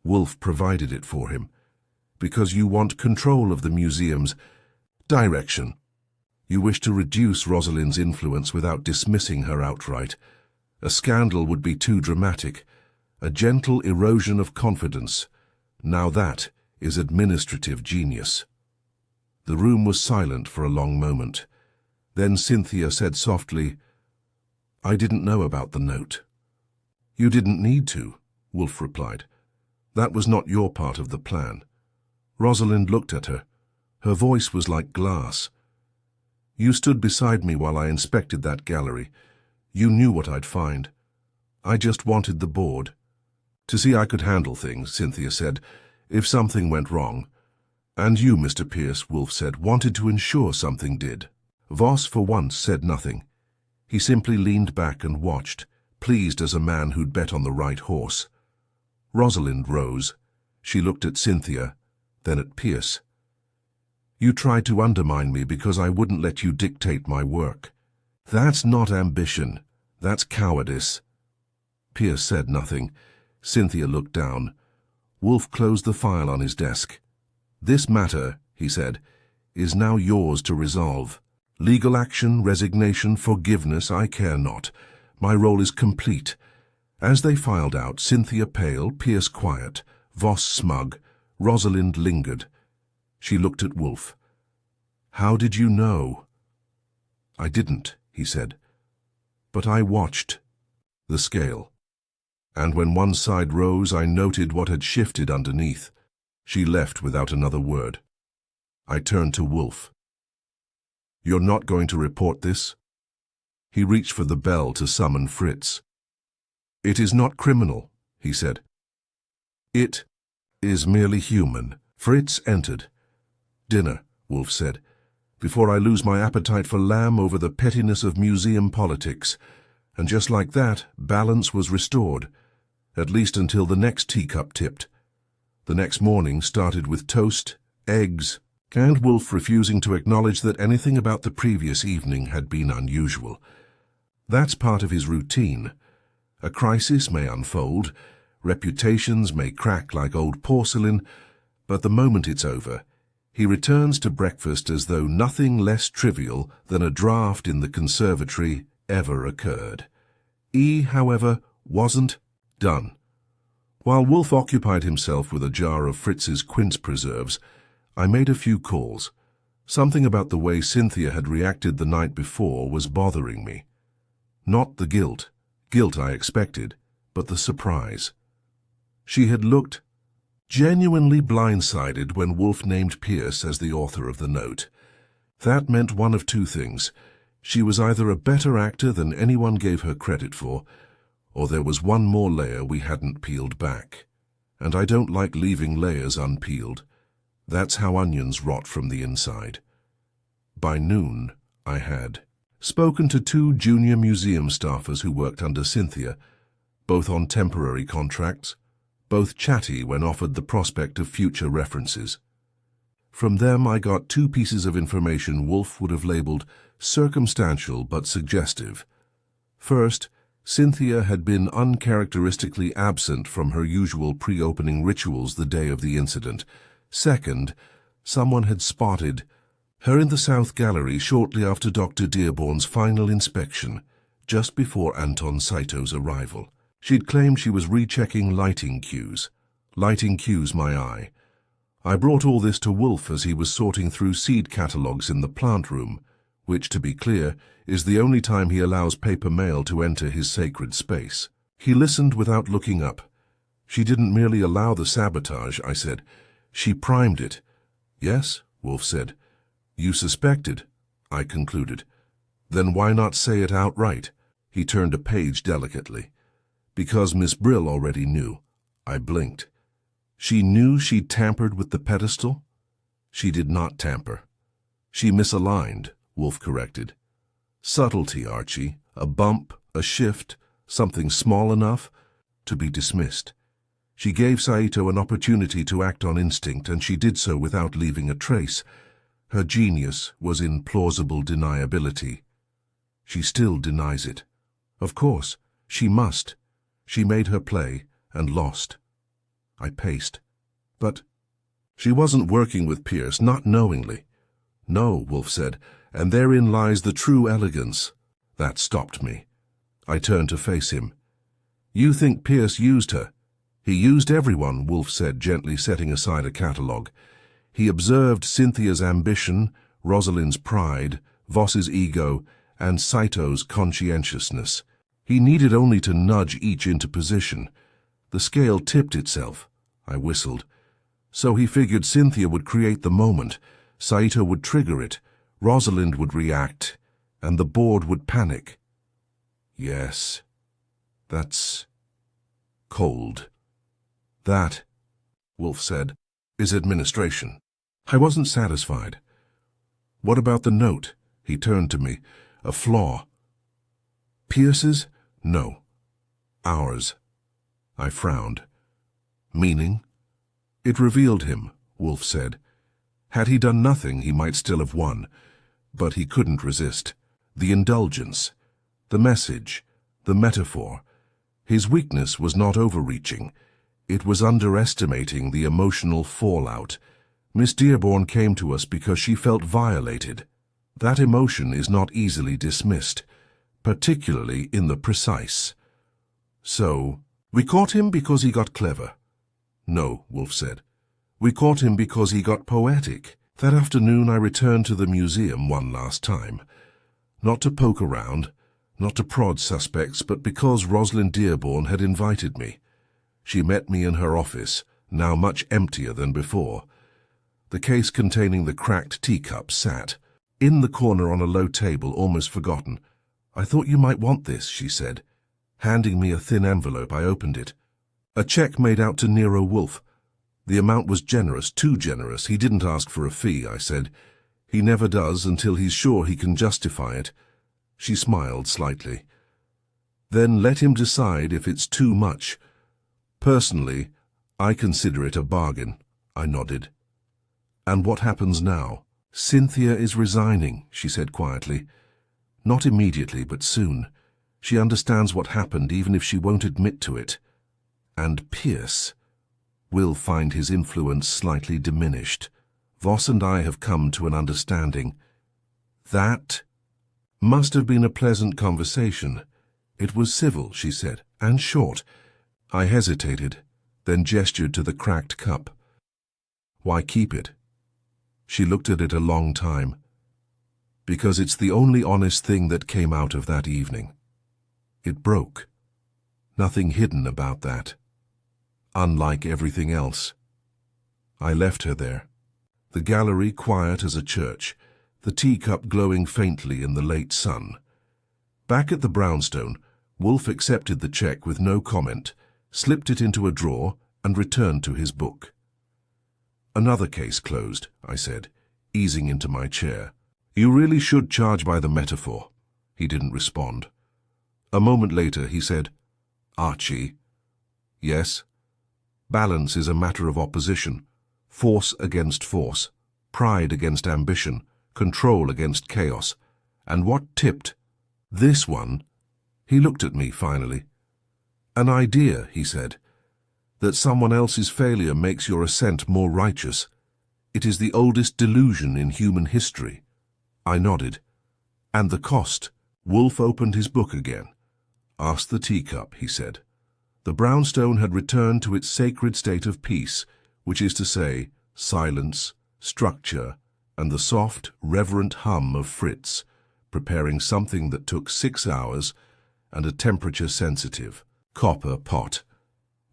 Wolfe provided it for him. "Because you want control of the museum's direction. You wish to reduce Rosalind's influence without dismissing her outright. A scandal would be too dramatic. A gentle erosion of confidence. Now that is administrative genius." The room was silent for a long moment. Then Cynthia said softly, "I didn't know about the note." "You didn't need to," Wolfe replied. "That was not your part of the plan." Rosalind looked at her. Her voice was like glass. "You stood beside me while I inspected that gallery. You knew what I'd find. I just wanted the board to see I could handle things," Cynthia said, "if something went wrong. And you, Mr. Pierce," Wolfe said, "wanted to ensure something did." Voss, for once, said nothing. He simply leaned back and watched, pleased as a man who'd bet on the right horse. Rosalind rose. She looked at Cynthia, then at Pierce. "You tried to undermine me because I wouldn't let you dictate my work. That's not ambition. That's cowardice." Pierce said nothing. Cynthia looked down. Wolfe closed the file on his desk. "This matter," he said, "is now yours to resolve. Legal action, resignation, forgiveness, I care not. My role is complete." As they filed out, Cynthia pale, Pierce quiet, Voss smug, Rosalind lingered. She looked at Wolfe. "How did you know?" "I didn't," he said. "But I watched the scale. And when one side rose, I noted what had shifted underneath." She left without another word. I turned to Wolfe. "You're not going to report this?" He reached for the bell to summon Fritz. "It is not criminal," he said. It is merely human. Fritz entered. Dinner, Wolfe said, before I lose my appetite for lamb over the pettiness of museum politics. And just like that, balance was restored, at least until the next teacup tipped. The next morning started with toast, eggs, and Wolfe refusing to acknowledge that anything about the previous evening had been unusual. That's part of his routine. A crisis may unfold, reputations may crack like old porcelain, but the moment it's over, he returns to breakfast as though nothing less trivial than a draft in the conservatory ever occurred. However, wasn't done. While Wolfe occupied himself with a jar of Fritz's quince preserves, I made a few calls. Something about the way Cynthia had reacted the night before was bothering me. Not the guilt I expected, but the surprise. She had looked genuinely blindsided when Wolfe named Pierce as the author of the note. That meant one of two things. She was either a better actor than anyone gave her credit for, or there was one more layer we hadn't peeled back. And I don't like leaving layers unpeeled. That's how onions rot from the inside. By noon, I had spoken to 2 junior museum staffers who worked under Cynthia, both on temporary contracts, both chatty when offered the prospect of future references. From them I got 2 pieces of information Wolfe would have labeled circumstantial but suggestive. First, Cynthia had been uncharacteristically absent from her usual pre-opening rituals the day of the incident. Second, someone had spotted her in the South Gallery shortly after Dr. Dearborn's final inspection, just before Anton Saito's arrival. She'd claimed she was rechecking lighting cues. Lighting cues, my eye. I brought all this to Wolfe as he was sorting through seed catalogues in the plant room, which, to be clear, is the only time he allows paper mail to enter his sacred space. He listened without looking up. She didn't merely allow the sabotage, I said. She primed it. Yes, Wolfe said. You suspected, I concluded. Then why not say it outright? He turned a page delicately. Because Miss Brill already knew. I blinked. She knew she'd tampered with the pedestal? She did not tamper. She misaligned, Wolfe corrected. Subtlety, Archie. A bump, a shift, something small enough to be dismissed. She gave Saito an opportunity to act on instinct, and she did so without leaving a trace. Her genius was in plausible deniability. She still denies it. Of course, she must. She made her play and lost. I paced. But she wasn't working with Pierce, not knowingly. No, Wolfe said, and therein lies the true elegance. That stopped me. I turned to face him. You think Pierce used her? He used everyone, Wolfe said, gently setting aside a catalogue. He observed Cynthia's ambition, Rosalind's pride, Voss's ego, and Saito's conscientiousness. He needed only to nudge each into position. The scale tipped itself. I whistled. So he figured Cynthia would create the moment, Saito would trigger it, Rosalind would react, and the board would panic. Yes, that's cold. That, Wolfe said, is administration. I wasn't satisfied. What about the note? He turned to me. A flaw. Pierce's? No. Ours. I frowned. Meaning? It revealed him, Wolfe said. Had he done nothing, he might still have won. But he couldn't resist. The indulgence, the message, the metaphor. His weakness was not overreaching. It was underestimating the emotional fallout. Miss Dearborn came to us because she felt violated. That emotion is not easily dismissed, particularly in the precise. So, we caught him because he got clever. No, Wolfe said. We caught him because he got poetic. That afternoon I returned to the museum one last time. Not to poke around, not to prod suspects, but because Rosalind Dearborn had invited me. She met me in her office, now much emptier than before. The case containing the cracked teacup sat in the corner on a low table, almost forgotten. I thought you might want this, she said. Handing me a thin envelope, I opened it. A check made out to Nero Wolfe. The amount was generous, too generous. He didn't ask for a fee, I said. He never does until he's sure he can justify it. She smiled slightly. Then let him decide if it's too much. Personally, I consider it a bargain, I nodded. And what happens now? Cynthia is resigning, she said quietly. Not immediately, but soon. She understands what happened, even if she won't admit to it. And Pierce will find his influence slightly diminished. Voss and I have come to an understanding. That must have been a pleasant conversation. It was civil, she said, and short. I hesitated, then gestured to the cracked cup. Why keep it? She looked at it a long time. Because it's the only honest thing that came out of that evening. It broke. Nothing hidden about that. Unlike everything else. I left her there. The gallery quiet as a church, the teacup glowing faintly in the late sun. Back at the brownstone, Wolfe accepted the check with no comment, slipped it into a drawer, and returned to his book. Another case closed, I said, easing into my chair. You really should charge by the metaphor. He didn't respond. A moment later he said, Archie. Yes? Balance is a matter of opposition. Force against force. Pride against ambition. Control against chaos. And what tipped? This one. He looked at me finally. An idea, he said, that someone else's failure makes your ascent more righteous. It is the oldest delusion in human history. I nodded. And the cost? Wolfe opened his book again. Ask the teacup, he said. The brownstone had returned to its sacred state of peace, which is to say, silence, structure, and the soft, reverent hum of Fritz, preparing something that took 6 hours and a temperature-sensitive copper pot.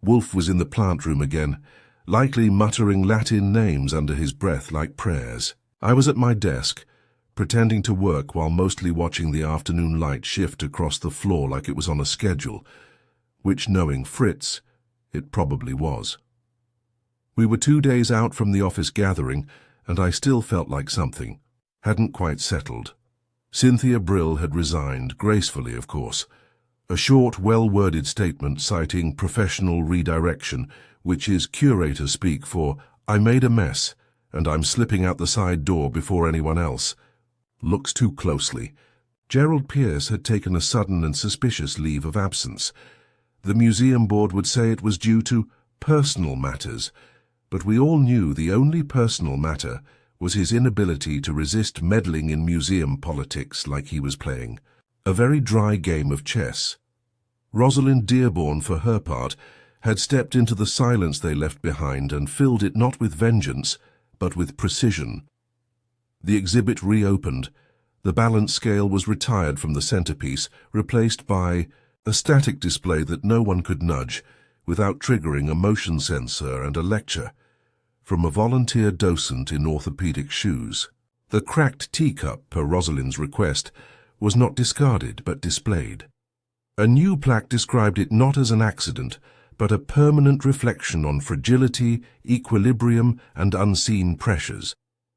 Wolfe was in the plant room again, likely muttering Latin names under his breath like prayers. I was at my desk, pretending to work while mostly watching the afternoon light shift across the floor like it was on a schedule, which, knowing Fritz, it probably was. We were 2 days out from the office gathering, and I still felt like something hadn't quite settled. Cynthia Brill had resigned, gracefully, of course. A short, well-worded statement citing professional redirection, which is curator speak for, I made a mess, and I'm slipping out the side door before anyone else. Looks too closely. Gerald Pierce had taken a sudden and suspicious leave of absence. The museum board would say it was due to personal matters, but we all knew the only personal matter was his inability to resist meddling in museum politics like he was playing a very dry game of chess. Rosalind Dearborn, for her part, had stepped into the silence they left behind and filled it not with vengeance, but with precision. The exhibit reopened. The balance scale was retired from the centerpiece, replaced by a static display that no one could nudge without triggering a motion sensor and a lecture from a volunteer docent in orthopedic shoes. The cracked teacup, per Rosalind's request, was not discarded but displayed. A new plaque described it not as an accident, but a permanent reflection on fragility, equilibrium, and unseen pressures.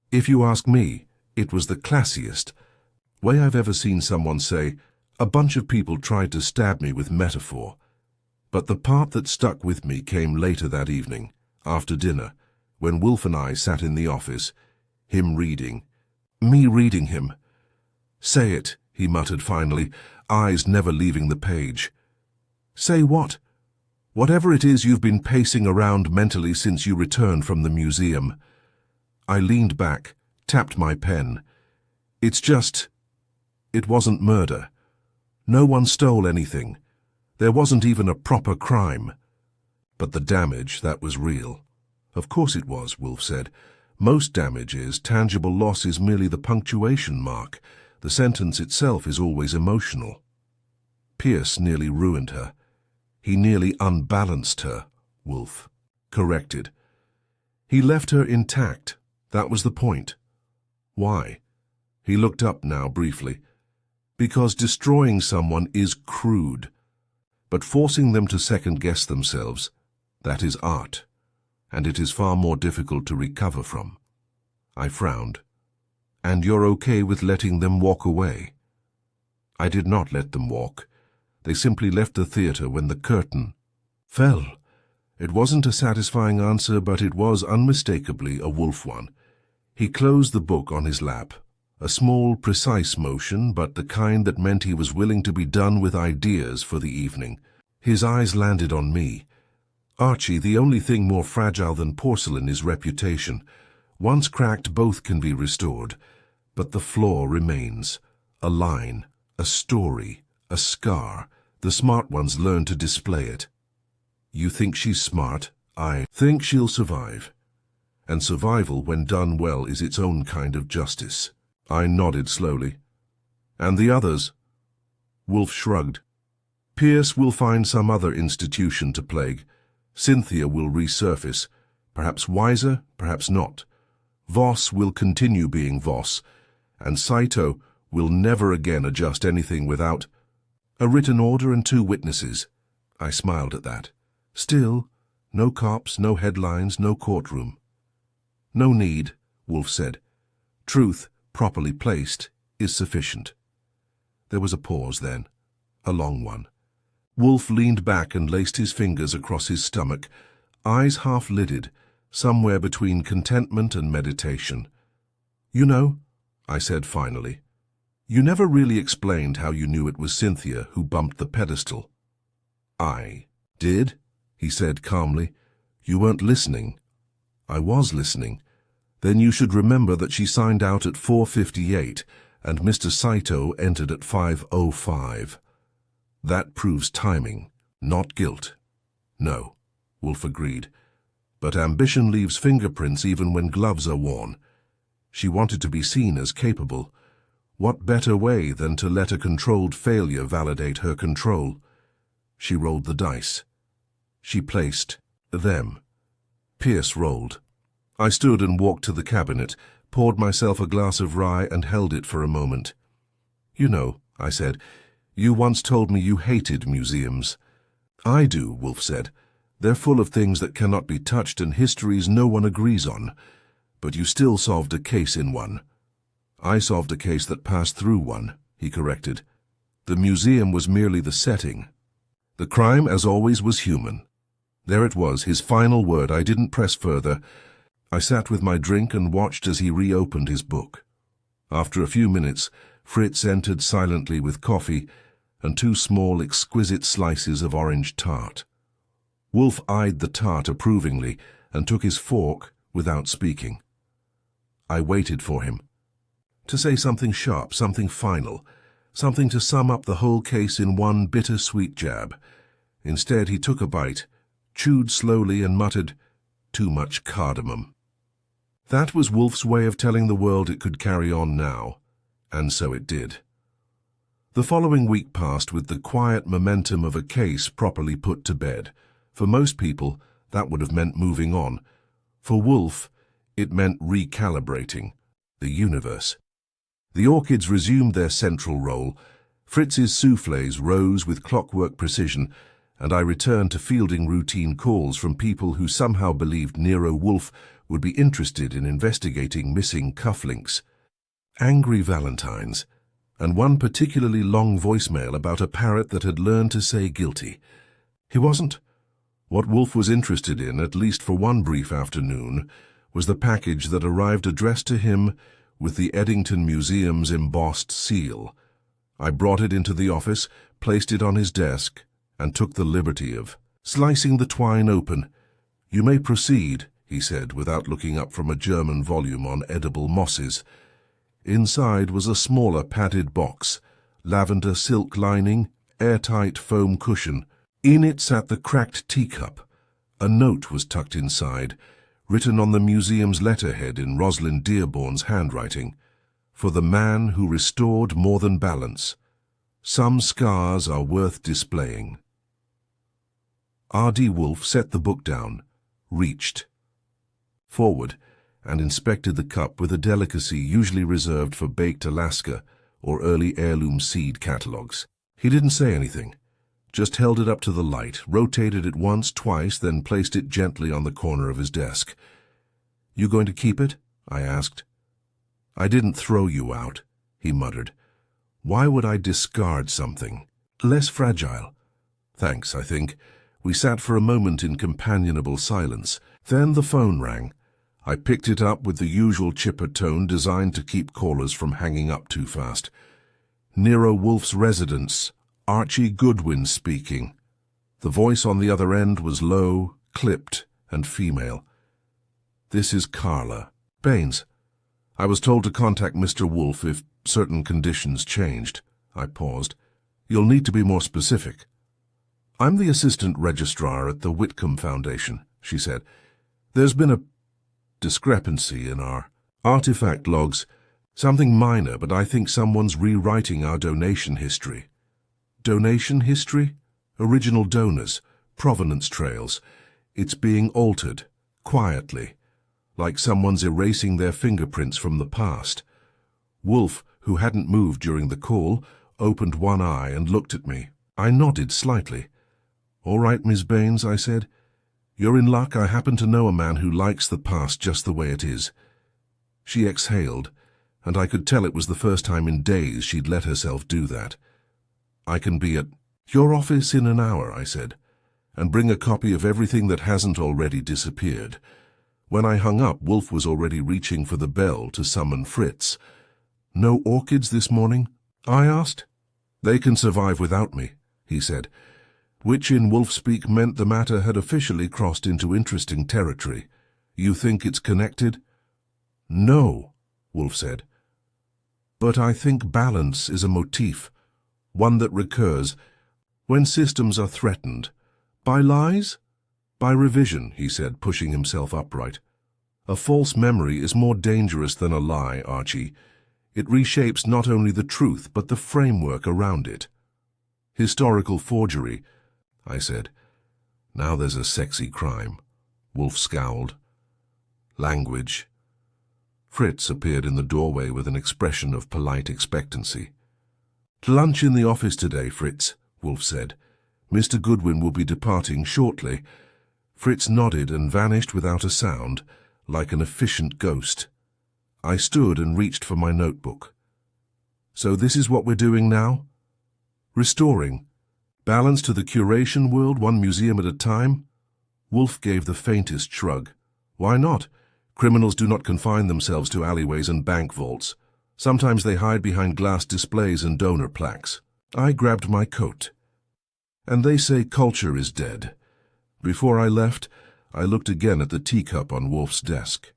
If you ask me, it was the classiest way I've ever seen someone say, a bunch of people tried to stab me with metaphor. But the part that stuck with me came later that evening, after dinner, when Wolfe and I sat in the office, him reading, me reading him. Say it, he muttered finally, eyes never leaving the page. Say what? Whatever it is you've been pacing around mentally since you returned from the museum. I leaned back, tapped my pen. It's just, it wasn't murder. No one stole anything. There wasn't even a proper crime. But the damage, that was real. Of course it was, Wolfe said. Most damage is, tangible loss is merely the punctuation mark. The sentence itself is always emotional. Pierce nearly ruined her. He nearly unbalanced her, Wolfe corrected. He left her intact. That was the point. Why? He looked up now briefly. Because destroying someone is crude. But forcing them to second-guess themselves, That is art, and it is far more difficult to recover from. I frowned. And you're okay with letting them walk away? I did not let them walk. They simply left the theater when the curtain fell. It wasn't a satisfying answer, but it was unmistakably a Wolfe one. He closed the book on his lap. A small, precise motion, but the kind that meant he was willing to be done with ideas for the evening. His eyes landed on me. Archie, the only thing more fragile than porcelain is reputation. Once cracked, both can be restored. But the flaw remains. A line, a story, a scar. The smart ones learn to display it. You think she's smart? I think she'll survive. And survival, when done well, is its own kind of justice. I nodded slowly. And the others? Wolfe shrugged. Pierce will find some other institution to plague. Cynthia will resurface, perhaps wiser, perhaps not. Voss will continue being Voss, and Saito will never again adjust anything without a written order and 2 witnesses. I smiled at that. Still, no cops, no headlines, no courtroom. No need, Wolfe said. Truth, properly placed, is sufficient. There was a pause then, a long one. Wolfe leaned back and laced his fingers across his stomach, eyes half-lidded, somewhere between contentment and meditation. You know, I said finally, you never really explained how you knew it was Cynthia who bumped the pedestal. I did, he said calmly. You weren't listening. I was listening. Then you should remember that she signed out at 4:58 and Mr. Saito entered at 5:05. That proves timing, not guilt. No, Wolfe agreed. But ambition leaves fingerprints even when gloves are worn. She wanted to be seen as capable. What better way than to let a controlled failure validate her control? She rolled the dice. She placed them. Pierce rolled. I stood and walked to the cabinet, poured myself a glass of rye and held it for a moment. You know, I said, you once told me you hated museums. I do, Wolfe said. They're full of things that cannot be touched and histories no one agrees on. But you still solved a case in one. I solved a case that passed through one, he corrected. The museum was merely the setting. The crime, as always, was human. There it was, his final word. I didn't press further. I sat with my drink and watched as he reopened his book. After a few minutes, Fritz entered silently with coffee and 2 small, exquisite slices of orange tart. Wolfe eyed the tart approvingly and took his fork without speaking. I waited for him. To say something sharp, something final, something to sum up the whole case in one bitter-sweet jab. Instead, he took a bite, chewed slowly and muttered, "Too much cardamom." That was Wolfe's way of telling the world it could carry on now, and so it did. The following week passed with the quiet momentum of a case properly put to bed. For most people, that would have meant moving on. For Wolfe, it meant recalibrating the universe. The orchids resumed their central role. Fritz's soufflés rose with clockwork precision, and I returned to fielding routine calls from people who somehow believed Nero Wolfe would be interested in investigating missing cufflinks. Angry valentines, and one particularly long voicemail about a parrot that had learned to say guilty. He wasn't. What Wolfe was interested in, at least for one brief afternoon, was the package that arrived addressed to him with the Eddington Museum's embossed seal. I brought it into the office, placed it on his desk, and took the liberty of slicing the twine open. "You may proceed," he said, without looking up from a German volume on edible mosses. Inside was a smaller padded box, lavender silk lining, airtight foam cushion. In it sat the cracked teacup. A note was tucked inside, written on the museum's letterhead in Rosalind Dearborn's handwriting. "For the man who restored more than balance. Some scars are worth displaying." R.D. Wolfe set the book down, reached forward, and inspected the cup with a delicacy usually reserved for baked Alaska or early heirloom seed catalogues. He didn't say anything, just held it up to the light, rotated it once, twice, then placed it gently on the corner of his desk. "You going to keep it?" I asked. "I didn't throw you out," he muttered. "Why would I discard something less fragile?" "Thanks, I think." We sat for a moment in companionable silence. Then the phone rang. I picked it up with the usual chipper tone designed to keep callers from hanging up too fast. "Nero Wolfe's residence, Archie Goodwin speaking." The voice on the other end was low, clipped, and female. "This is Carla. Baines. I was told to contact Mr. Wolfe if certain conditions changed." I paused. "You'll need to be more specific." "I'm the assistant registrar at the Whitcomb Foundation," she said. "There's been a discrepancy in our artifact logs. Something minor, but I think someone's rewriting our donation history." "Donation history? Original donors, provenance trails. It's being altered, quietly, like someone's erasing their fingerprints from the past." Wolfe, who hadn't moved during the call, opened one eye and looked at me. I nodded slightly. "All right, Ms. Baines," I said. "You're in luck. I happen to know a man who likes the past just the way it is." She exhaled, and I could tell it was the first time in days she'd let herself do that. "I can be at your office in an hour," I said, "and bring a copy of everything that hasn't already disappeared." When I hung up, Wolfe was already reaching for the bell to summon Fritz. "No orchids this morning?" I asked. "They can survive without me," he said, which in Wolf-speak meant the matter had officially crossed into interesting territory. "You think it's connected?" "No," Wolfe said. "But I think balance is a motif, one that recurs when systems are threatened. By lies? By revision," he said, pushing himself upright. "A false memory is more dangerous than a lie, Archie. It reshapes not only the truth, but the framework around it." "Historical forgery," I said. "Now there's a sexy crime." Wolfe scowled. "Language." Fritz appeared in the doorway with an expression of polite expectancy. "Lunch in the office today, Fritz," Wolfe said. "Mr. Goodwin will be departing shortly." Fritz nodded and vanished without a sound, like an efficient ghost. I stood and reached for my notebook. "So this is what we're doing now? Restoring balance to the curation world, one museum at a time?" Wolfe gave the faintest shrug. "Why not? Criminals do not confine themselves to alleyways and bank vaults. Sometimes they hide behind glass displays and donor plaques." I grabbed my coat. "And they say culture is dead." Before I left, I looked again at the teacup on Wolfe's desk.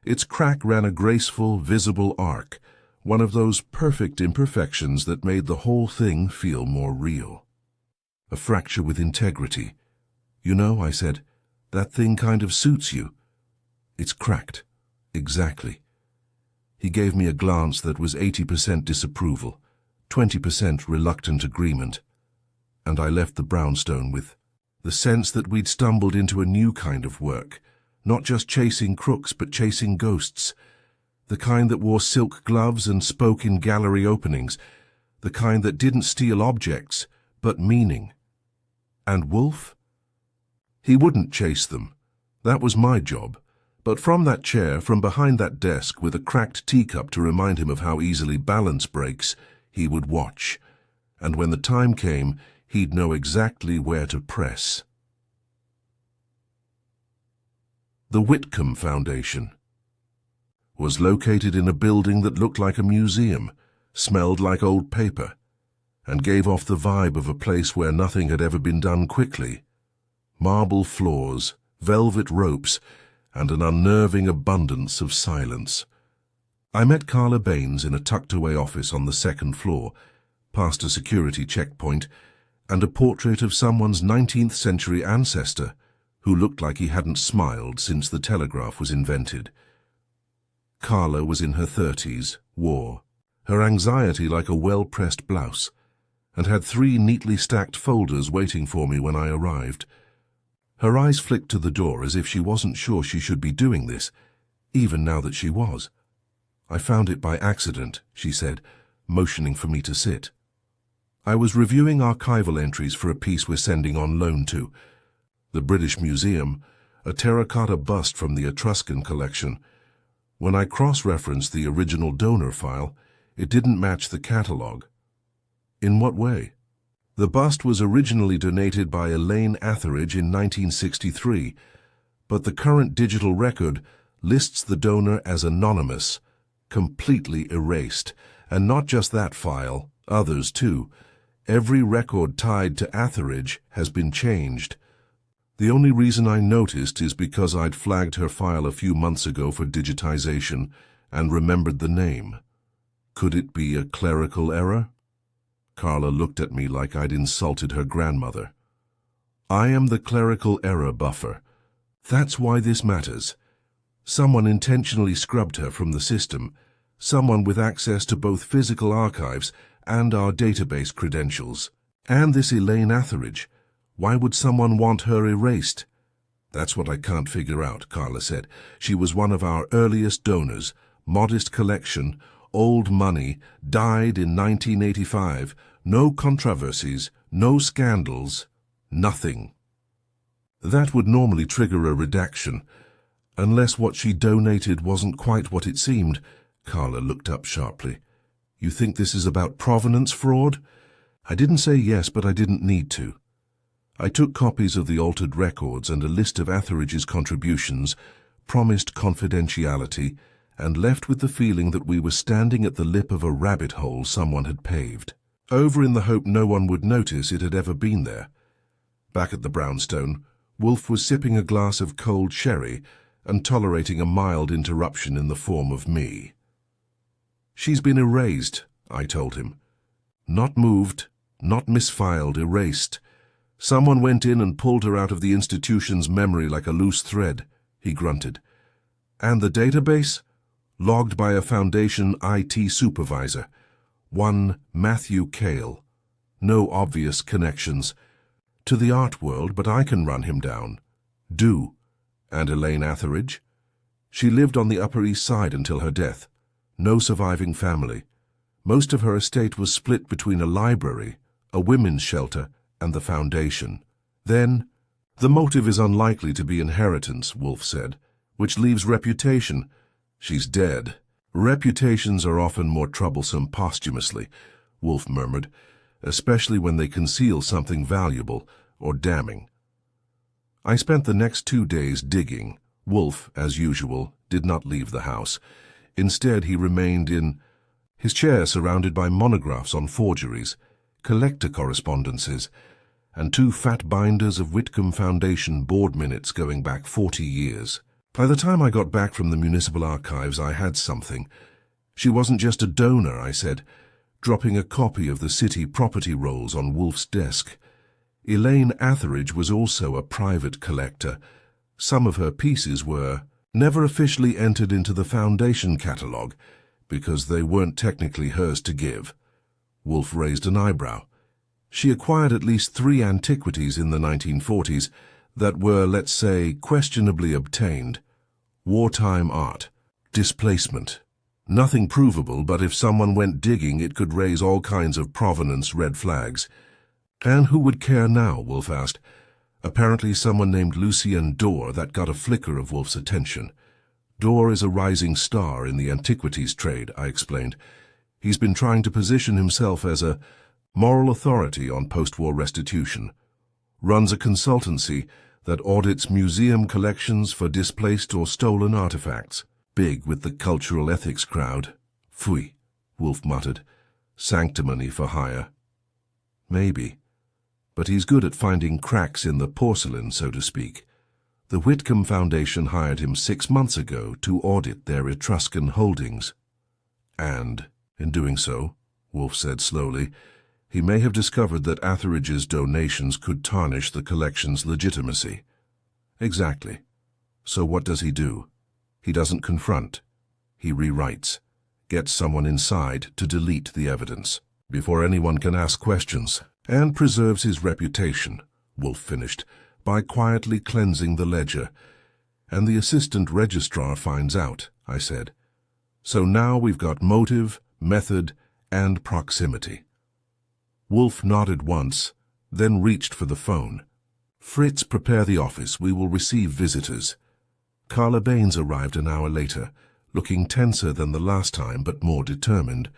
Its crack ran a graceful, visible arc, one of those perfect imperfections that made the whole thing feel more real. A fracture with integrity. "You know," I said, "that thing kind of suits you." "It's cracked." "Exactly." He gave me a glance that was 80% disapproval, 20% reluctant agreement, and I left the brownstone with the sense that we'd stumbled into a new kind of work, not just chasing crooks, but chasing ghosts, the kind that wore silk gloves and spoke in gallery openings, the kind that didn't steal objects, but meaning. And Wolfe? He wouldn't chase them. That was my job. But from that chair, from behind that desk, with a cracked teacup to remind him of how easily balance breaks, he would watch. And when the time came, he'd know exactly where to press. The Whitcomb Foundation was located in a building that looked like a museum, smelled like old paper, and gave off the vibe of a place where nothing had ever been done quickly. Marble floors, velvet ropes, and an unnerving abundance of silence. I met Carla Baines in a tucked-away office on the second floor, past a security checkpoint, and a portrait of someone's 19th-century ancestor who looked like he hadn't smiled since the telegraph was invented. Carla was in her 30s, wore her anxiety like a well-pressed blouse, and had 3 neatly stacked folders waiting for me when I arrived. Her eyes flicked to the door as if she wasn't sure she should be doing this, even now that she was. "I found it by accident," she said, motioning for me to sit. I was reviewing archival entries for a piece we're sending on loan to the British Museum, a terracotta bust from the Etruscan collection. When I cross-referenced the original donor file, it didn't match the catalogue. In what way? The bust was originally donated by Elaine Atheridge in 1963, but the current digital record lists the donor as anonymous, completely erased. And not just that file, others too. Every record tied to Atheridge has been changed. The only reason I noticed is because I'd flagged her file a few months ago for digitization and remembered the name. Could it be a clerical error? Carla looked at me like I'd insulted her grandmother. I am the clerical error buffer. That's why this matters. Someone intentionally scrubbed her from the system, someone with access to both physical archives and our database credentials. And this Elaine Atheridge. Why would someone want her erased? That's what I can't figure out, Carla said. She was one of our earliest donors, modest collection, old money, died in 1985. No controversies, no scandals, nothing. That would normally trigger a redaction, unless what she donated wasn't quite what it seemed. Carla looked up sharply. You think this is about provenance fraud? I didn't say yes, but I didn't need to. I took copies of the altered records and a list of Atheridge's contributions, promised confidentiality, and left with the feeling that we were standing at the lip of a rabbit hole someone had paved. Over in the hope no one would notice it had ever been there. Back at the brownstone, Wolfe was sipping a glass of cold sherry and tolerating a mild interruption in the form of me. She's been erased, I told him. Not moved, not misfiled, erased. Someone went in and pulled her out of the institution's memory like a loose thread, he grunted. And the database? Logged by a Foundation IT supervisor. One Matthew Cale. No obvious connections to the art world, but I can run him down. Do. And Elaine Atheridge? She lived on the Upper East Side until her death. No surviving family. Most of her estate was split between a library, a women's shelter, and the Foundation. Then, the motive is unlikely to be inheritance, Wolfe said, which leaves reputation. She's dead. Reputations are often more troublesome posthumously, Wolfe murmured, especially when they conceal something valuable or damning. I spent the next 2 days digging. Wolfe, as usual, did not leave the house. Instead, he remained in his chair surrounded by monographs on forgeries, collector correspondences, and 2 fat binders of Whitcomb Foundation board minutes going back 40 years. By the time I got back from the municipal archives, I had something. She wasn't just a donor, I said, dropping a copy of the city property rolls on Wolfe's desk. Elaine Atheridge was also a private collector. Some of her pieces were never officially entered into the Foundation catalogue because they weren't technically hers to give. Wolfe raised an eyebrow. She acquired at least 3 antiquities in the 1940s that were, let's say, questionably obtained. Wartime art. Displacement. Nothing provable, but if someone went digging, it could raise all kinds of provenance red flags. And who would care now, Wolfe asked. Apparently someone named Lucien Dore that got a flicker of Wolfe's attention. Dore is a rising star in the antiquities trade, I explained. He's been trying to position himself as a moral authority on post-war restitution. Runs a consultancy that audits museum collections for displaced or stolen artifacts. Big with the cultural ethics crowd. Phooey, Wolfe muttered. Sanctimony for hire. Maybe. But he's good at finding cracks in the porcelain, so to speak. The Whitcomb Foundation hired him 6 months ago to audit their Etruscan holdings. And, in doing so, Wolfe said slowly, he may have discovered that Atheridge's donations could tarnish the collection's legitimacy. Exactly. So what does he do? He doesn't confront. He rewrites. Gets someone inside to delete the evidence before anyone can ask questions, and preserves his reputation, Wolfe finished, by quietly cleansing the ledger. And the assistant registrar finds out, I said. So now we've got motive, method, and proximity. Wolfe nodded once, then reached for the phone. "Fritz, prepare the office. We will receive visitors." Carla Baines arrived an hour later, looking tenser than the last time but more determined.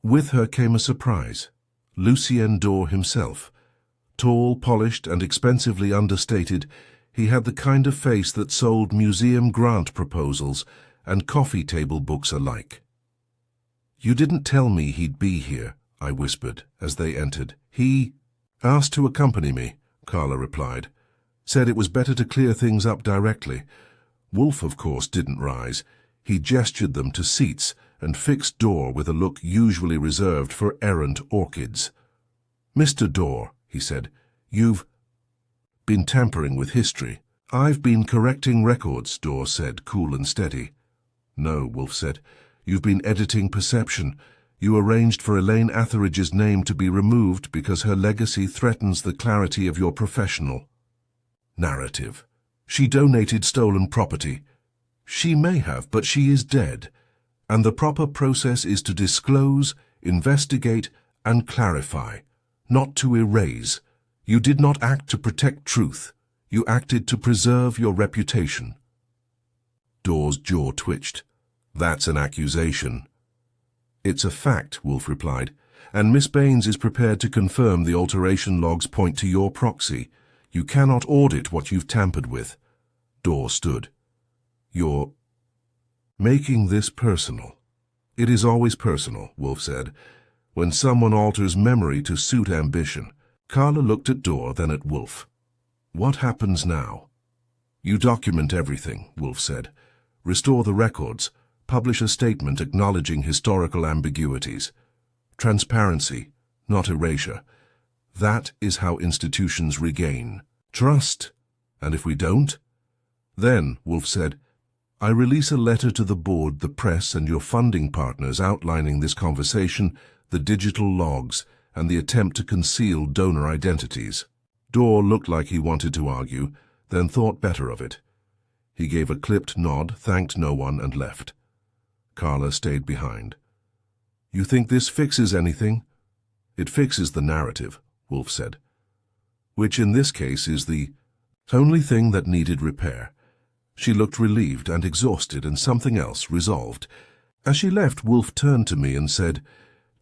With her came a surprise. Lucien Dore himself. Tall, polished, and expensively understated, he had the kind of face that sold museum grant proposals and coffee table books alike. "You didn't tell me he'd be here," I whispered as they entered. "He asked to accompany me," Carla replied. "Said it was better to clear things up directly." Wolfe, of course, didn't rise. He gestured them to seats and fixed Dore with a look usually reserved for errant orchids. "Mr. Dore," he said, "you've been tampering with history." "I've been correcting records," Dore said, cool and steady. "No," Wolfe said. "You've been editing perception. You arranged for Elaine Atheridge's name to be removed because her legacy threatens the clarity of your professional narrative. She donated stolen property. She may have, but she is dead. And the proper process is to disclose, investigate, and clarify, not to erase. You did not act to protect truth. You acted to preserve your reputation." Dore's jaw twitched. "That's an accusation." "It's a fact," Wolfe replied, "and Miss Baines is prepared to confirm the alteration logs point to your proxy. You cannot audit what you've tampered with." Dore stood. "You're making this personal." "It is always personal," Wolfe said, "when someone alters memory to suit ambition." Carla looked at Dore, then at Wolfe. "What happens now?" "You document everything," Wolfe said. "Restore the records. Publish a statement acknowledging historical ambiguities. Transparency, not erasure. That is how institutions regain trust. And if we don't?" "Then," Wolfe said, "I release a letter to the board, the press, and your funding partners outlining this conversation, the digital logs, and the attempt to conceal donor identities." Dore looked like he wanted to argue, then thought better of it. He gave a clipped nod, thanked no one, and left. Carla stayed behind. "You think this fixes anything?" "It fixes the narrative," Wolfe said. "Which in this case is the only thing that needed repair." She looked relieved and exhausted, and something else resolved. As she left, Wolfe turned to me and said,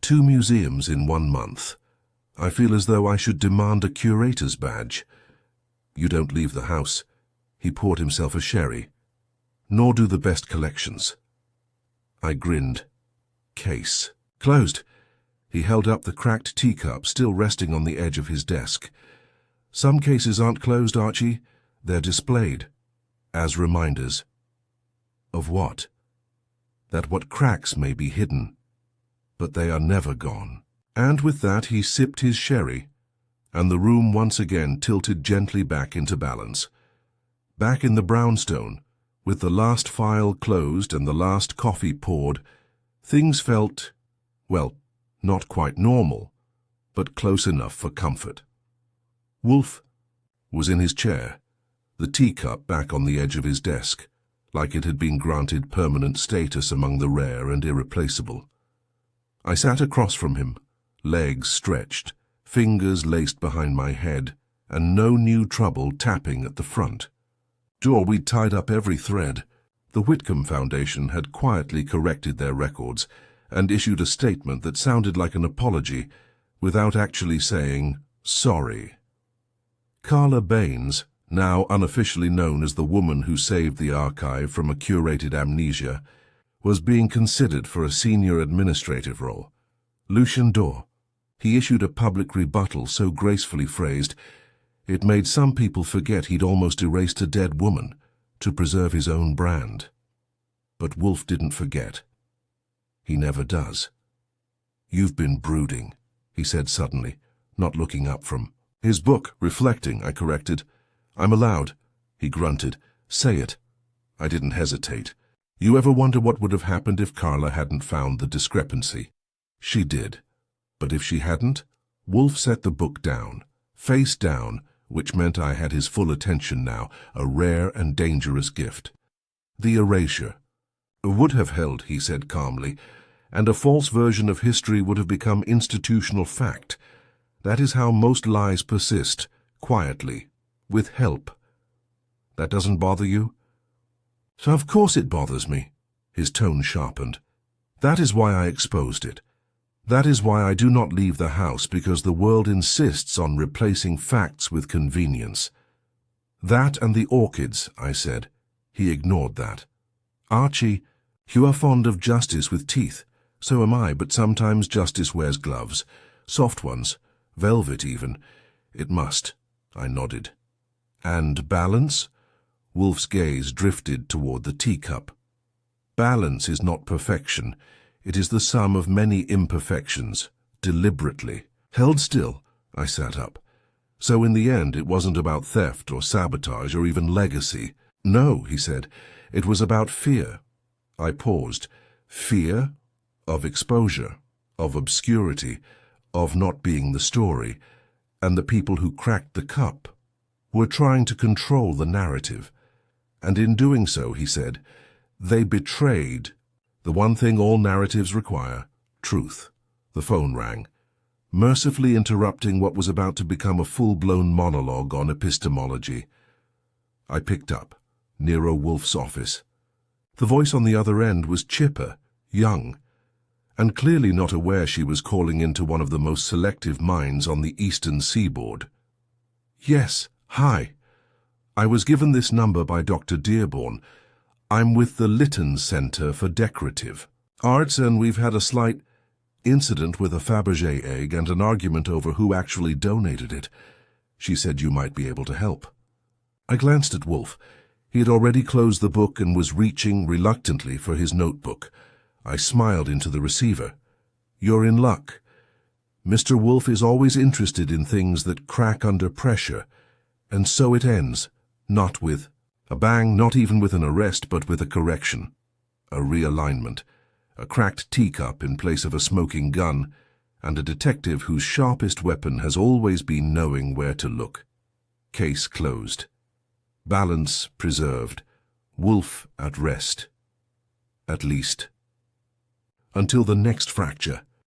"2 museums in 1 month. I feel as though I should demand a curator's badge." "You don't leave the house." He poured himself a sherry. "Nor do the best collections." I grinned. "Case closed." He held up the cracked teacup still resting on the edge of his desk. "Some cases aren't closed, Archie. They're displayed. As reminders." "Of what?" "That what cracks may be hidden, but they are never gone." And with that he sipped his sherry, and the room once again tilted gently back into balance. Back in the brownstone, with the last file closed and the last coffee poured, things felt, well, not quite normal, but close enough for comfort. Wolfe was in his chair, the teacup back on the edge of his desk, like it had been granted permanent status among the rare and irreplaceable. I sat across from him, legs stretched, fingers laced behind my head, and no new trouble tapping at the front. Sure, we'd tied up every thread. The Whitcomb Foundation had quietly corrected their records and issued a statement that sounded like an apology without actually saying sorry. Carla Baines, now unofficially known as the woman who saved the archive from a curated amnesia, was being considered for a senior administrative role. Lucien Dore. He issued a public rebuttal so gracefully phrased, it made some people forget he'd almost erased a dead woman to preserve his own brand. But Wolfe didn't forget. He never does. "You've been brooding," he said suddenly, not looking up from his book. "Reflecting," I corrected. "I'm allowed," he grunted. "Say it." I didn't hesitate. "You ever wonder what would have happened if Carla hadn't found the discrepancy?" She did. But if she hadn't? Wolfe set the book down, face down, which meant I had his full attention now, a rare and dangerous gift. "The erasure would have held," he said calmly, "and a false version of history would have become institutional fact. That is how most lies persist, quietly, with help. That doesn't bother you? So of course it bothers me. His tone sharpened. That is why I exposed it. That is why I do not leave the house, because the world insists on replacing facts with convenience. That and the orchids, I said. He ignored that. Archie, you are fond of justice with teeth. So am I, but sometimes justice wears gloves. Soft ones. Velvet even. It must. I nodded. And balance? Wolfe's gaze drifted toward the teacup. Balance is not perfection. It is the sum of many imperfections, deliberately. Held still, I sat up. So in the end, it wasn't about theft or sabotage or even legacy. No, he said, it was about fear. I paused. Fear? Of exposure, of obscurity, of not being the story. And the people who cracked the cup were trying to control the narrative. And in doing so, he said, they betrayed the one thing all narratives require, truth. The phone rang, mercifully interrupting what was about to become a full-blown monologue on epistemology. I picked up. Nero Wolfe's office. The voice on the other end was chipper, young, and clearly not aware she was calling into one of the most selective minds on the eastern seaboard. Yes, hi. I was given this number by Dr. Dearborn. I'm with the Lytton Center for Decorative Arts, and we've had a slight incident with a Fabergé egg and an argument over who actually donated it. She said you might be able to help. I glanced at Wolfe. He had already closed the book and was reaching reluctantly for his notebook. I smiled into the receiver. You're in luck. Mr. Wolfe is always interested in things that crack under pressure, and so it ends, not with a bang, not even with an arrest, but with a correction, a realignment, a cracked teacup in place of a smoking gun, and a detective whose sharpest weapon has always been knowing where to look. Case closed. Balance preserved. Wolfe at rest. At least. Until the next fracture.